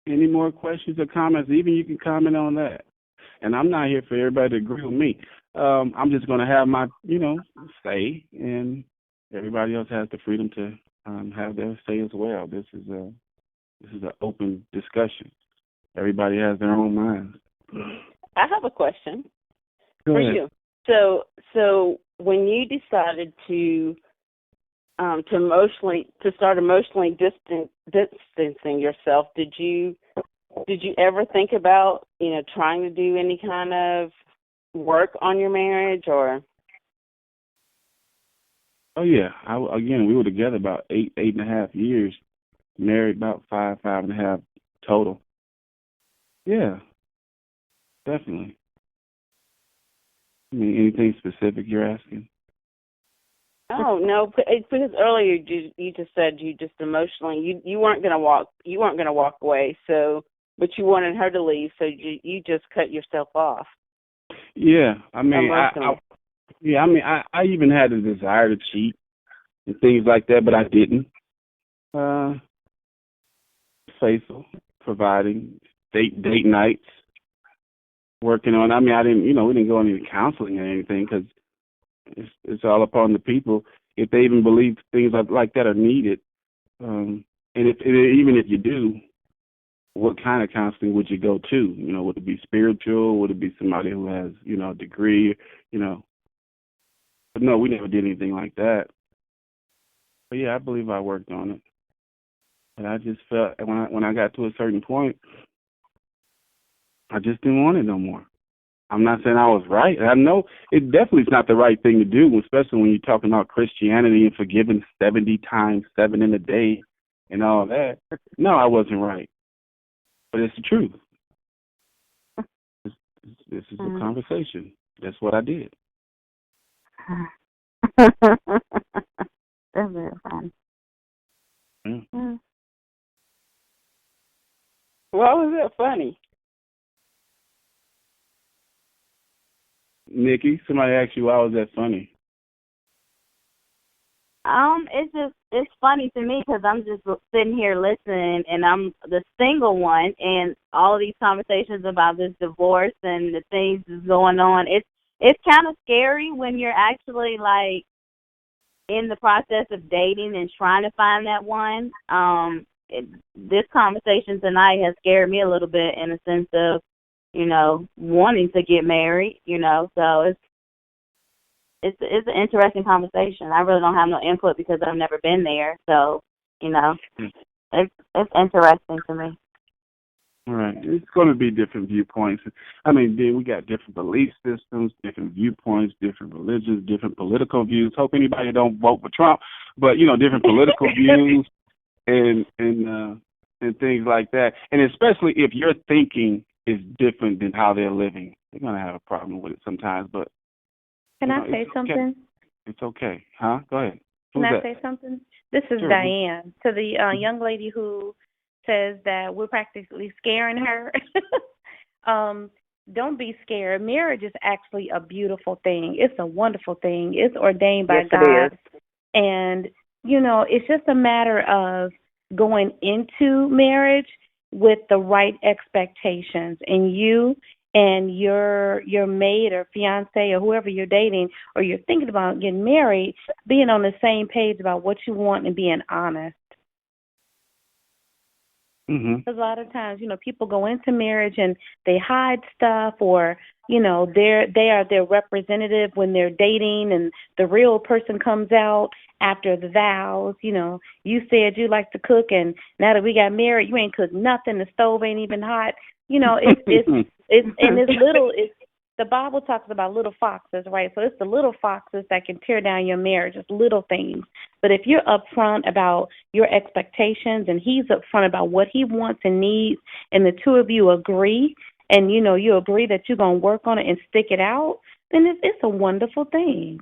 Any more questions or comments? Even you can comment on that. And I'm not here for everybody to agree with me. I'm just going to have my, say, and everybody else has the freedom to have their say as well. This is an open discussion. Everybody has their own minds. I have a question Go for ahead. you. So when you decided to start emotionally distancing yourself, did you ever think about trying to do any kind of work on your marriage or? Oh yeah. We were together about 8.5 years, married about 5.5 total. Yeah, definitely. I mean, anything specific you're asking? Oh no, because earlier you just said you just emotionally you weren't gonna walk away. So, but you wanted her to leave, so you just cut yourself off. Yeah, I mean, Emotionally. I even had a desire to cheat and things like that, but I didn't. Faithful, providing, date nights, working on. I mean, I didn't, we didn't go on any counseling or anything because it's all upon the people if they even believe things like that are needed. And even if you do, what kind of counseling would you go to? Would it be spiritual? Would it be somebody who has, a degree? But no, we never did anything like that. But yeah, I believe I worked on it. And I just felt when I got to a certain point, I just didn't want it no more. I'm not saying I was right. I know it definitely is not the right thing to do, especially when you're talking about Christianity and forgiving 70 times 7 in a day and all that. No, I wasn't right. But it's the truth. This is a conversation. That's what I did. That's very fun. Yeah. Why was that funny? Nikki, somebody asked you why was that funny? It's funny to me because I'm just sitting here listening, and I'm the single one, and all of these conversations about this divorce and the things that's going on. It's kind of scary when you're actually like in the process of dating and trying to find that one. This conversation tonight has scared me a little bit in a sense of, wanting to get married. So it's an interesting conversation. I really don't have no input because I've never been there. So, it's interesting to me. Right. It's going to be different viewpoints. I mean, we got different belief systems, different viewpoints, different religions, different political views. Hope anybody don't vote for Trump, but different political views and things like that. And especially if your thinking is different than how they're living, they're going to have a problem with it sometimes. But Can I say something? It's okay. Huh? Go ahead. Can I say something? This is Diane. To the young lady who says that we're practically scaring her. Don't be scared. Marriage is actually a beautiful thing. It's a wonderful thing. It's ordained by God. It is. And, it's just a matter of going into marriage with the right expectations. And you and your mate or fiance or whoever you're dating or you're thinking about getting married, being on the same page about what you want and being honest. Because a lot of times, people go into marriage and they hide stuff, or they are their representative when they're dating, and the real person comes out after the vows. You said you like to cook, and now that we got married, you ain't cooked nothing. The stove ain't even hot. The Bible talks about little foxes, right? So it's the little foxes that can tear down your marriage, just little things. But if you're upfront about your expectations and he's upfront about what he wants and needs, and the two of you agree, and you agree that you're going to work on it and stick it out, then it's a wonderful thing.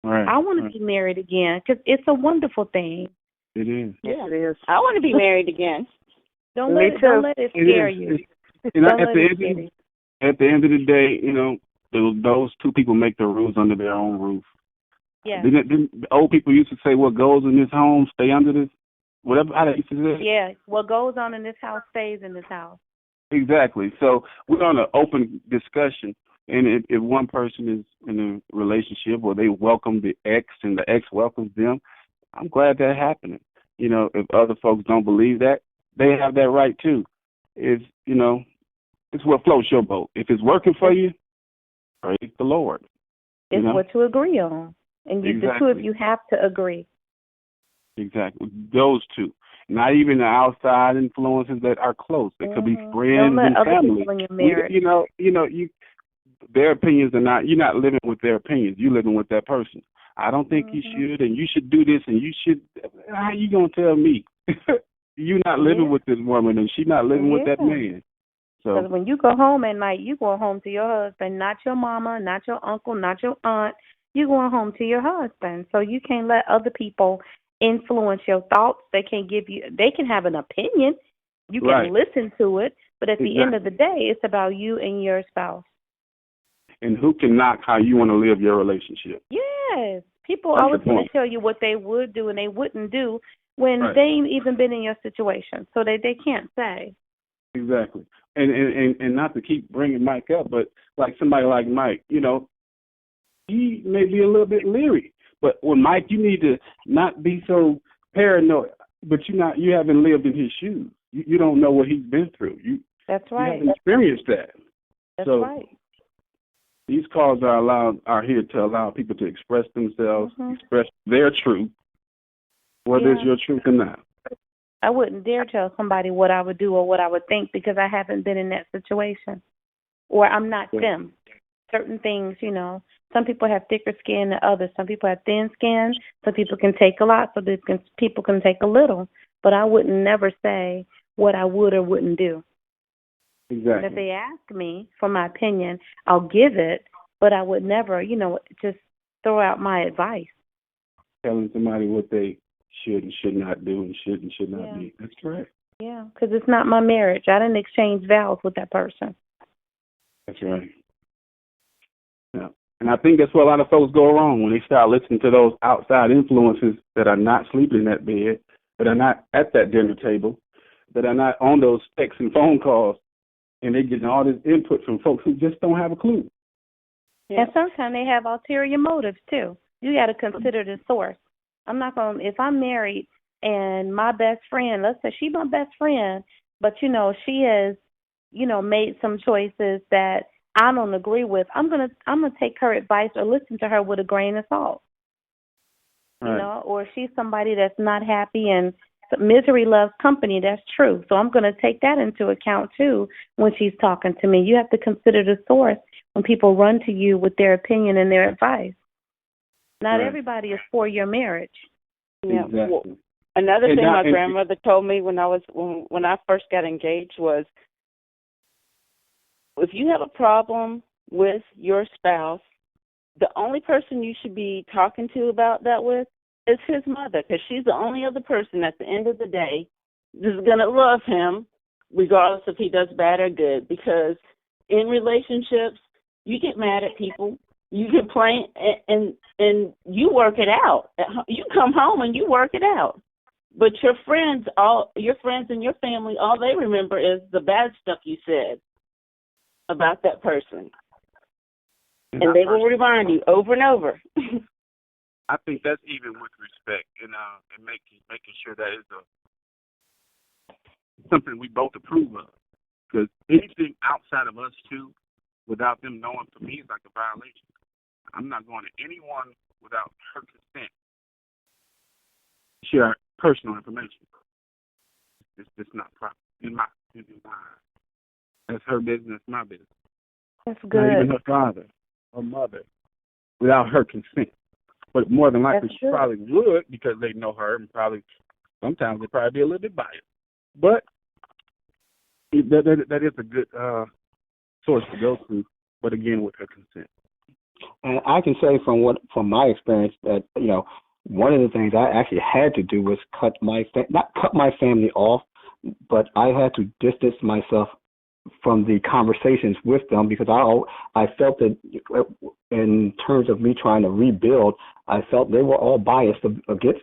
Right. I want to be married again because it's a wonderful thing. It is. Yeah, it is. I want to be married again. Don't let it scare you. At the end of the day, those two people make the rules under their own roof. Yeah. The old people used to say, what goes in this home, stay under this whatever. How do you say that? Yeah, what goes on in this house stays in this house. Exactly. So we're on an open discussion, and if one person is in a relationship or they welcome the ex and the ex welcomes them, I'm glad that's happening. You know, if other folks don't believe that, they have that right too. It's, you know, it's what floats your boat. If it's working for you, praise the Lord. It's know? what you agree on, and you, the two of you have to agree. Exactly. Those two. Not even the outside influences that are close. It could be friends Don't let and other family. people in your marriage. Their opinions are not. You're not living with their opinions. You're living with that person. I don't think you should, and you should do this, and you should. How you gonna tell me? You're not living with this woman, and she's not living with that man. So because when you go home at night, you go home to your husband, not your mama, not your uncle, not your aunt. You're going home to your husband. So you can't let other people influence your thoughts. They can't give you. They can have an opinion. You can listen to it, but at the end of the day, it's about you and your spouse. And who can knock how you want to live your relationship? Yes. People always want to tell you what they would do and they wouldn't do when they ain't even been in your situation. So they can't say. Exactly. And not to keep bringing Mike up, but like somebody like Mike, you know, he may be a little bit leery. But with Mike, you need to not be so paranoid. But you haven't lived in his shoes. You don't know what he's been through. That's right. You haven't experienced that. That's right. These calls are here to allow people to express themselves, express their truth, whether it's your truth or not. I wouldn't dare tell somebody what I would do or what I would think because I haven't been in that situation, or I'm not them. Certain things, you know, some people have thicker skin than others. Some people have thin skin. Some people can take a lot. Some people can take a little. But I wouldn't never say what I would or wouldn't do. Exactly. And if they ask me for my opinion, I'll give it, but I would never, you know, just throw out my advice. Telling somebody what they should and should not do and should and should not be. That's correct. Yeah, because it's not my marriage. I didn't exchange vows with that person. That's right. Yeah. And I think that's where a lot of folks go wrong when they start listening to those outside influences that are not sleeping in that bed, that are not at that dinner table, that are not on those texts and phone calls, and they're getting all this input from folks who just don't have a clue. Yeah. And sometimes they have ulterior motives, too. You got to consider the source. I'm not going to, if I'm married and my best friend, let's say she's my best friend, but, you know, she has, you know, made some choices that I don't agree with, I'm gonna take her advice or listen to her with a grain of salt. Right. You know, or if she's somebody that's not happy and misery loves company, that's true. So I'm gonna take that into account too when she's talking to me. You have to consider the source when people run to you with their opinion and their advice. Not everybody is for your marriage. Yeah. Exactly. Well, another thing my grandmother told me when I first got engaged was, if you have a problem with your spouse, the only person you should be talking to about that with is his mother, because she's the only other person at the end of the day that's going to love him, regardless if he does bad or good. Because in relationships, you get mad at people, you complain, and you work it out. You come home and you work it out. But your friends and your family, all they remember is the bad stuff you said about that person. And they will remind you over and over. I think that's even with respect and making sure that is something we both approve of. Because anything outside of us two, without them knowing, for me, is like a violation. I'm not going to anyone without her consent to share personal information. It's just not proper in my mind. That's her business, my business. That's good. Not even her father or mother, without her consent. But more than likely, she probably would, because they know her, and sometimes they probably be a little bit biased. But that is a good source to go to, but again, with her consent. And I can say from my experience that, you know, one of the things I actually had to do was not cut my family off, but I had to distance myself from the conversations with them, because I felt that in terms of me trying to rebuild, I felt they were all biased against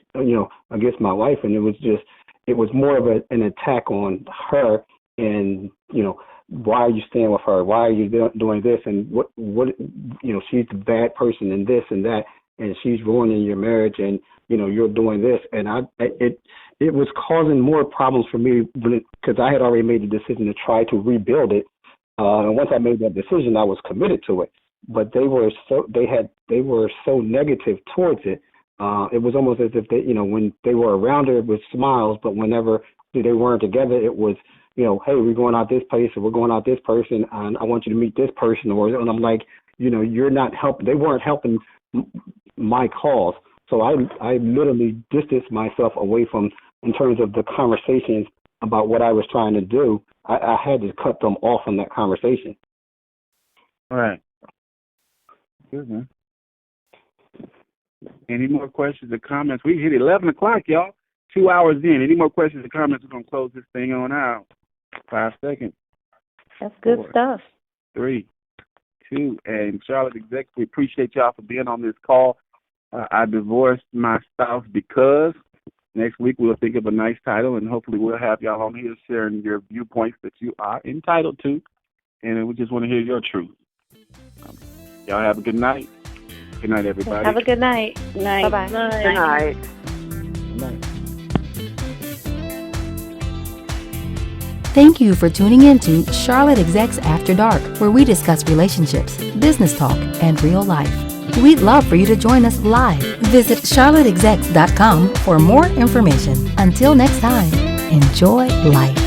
my wife, and it was just, it was more of an attack on her, and why are you staying with her? Why are you doing this? And what she's the bad person and this and that, and she's ruining your marriage, and you're doing this. And it was causing more problems for me because I had already made the decision to try to rebuild it. And once I made that decision, I was committed to it. But they were so negative towards it. It was almost as if they, when they were around her, it was smiles, but whenever they weren't together, it was, hey, we're going out this place, or we're going out this person, and I want you to meet this person, and I'm like, you're not helping. They weren't helping my cause. So I literally distanced myself away from, in terms of the conversations about what I was trying to do. I had to cut them off from that conversation. All right. Good, man. Any more questions or comments? We hit 11 o'clock, y'all. 2 hours in. Any more questions or comments? We're going to close this thing on out. 5 seconds. That's good 4, stuff. 3, 2, and Charlotte Execs, we appreciate y'all for being on this call. I divorced my spouse because next week we'll think of a nice title, and hopefully we'll have y'all on here sharing your viewpoints that you are entitled to, and we just want to hear your truth. Y'all have a good night. Good night, everybody. Have a good night. Night. Bye-bye. Good night. Good night. Thank you for tuning in to Charlotte Execs After Dark, where we discuss relationships, business talk, and real life. We'd love for you to join us live. Visit charlotteexecs.com for more information. Until next time, enjoy life.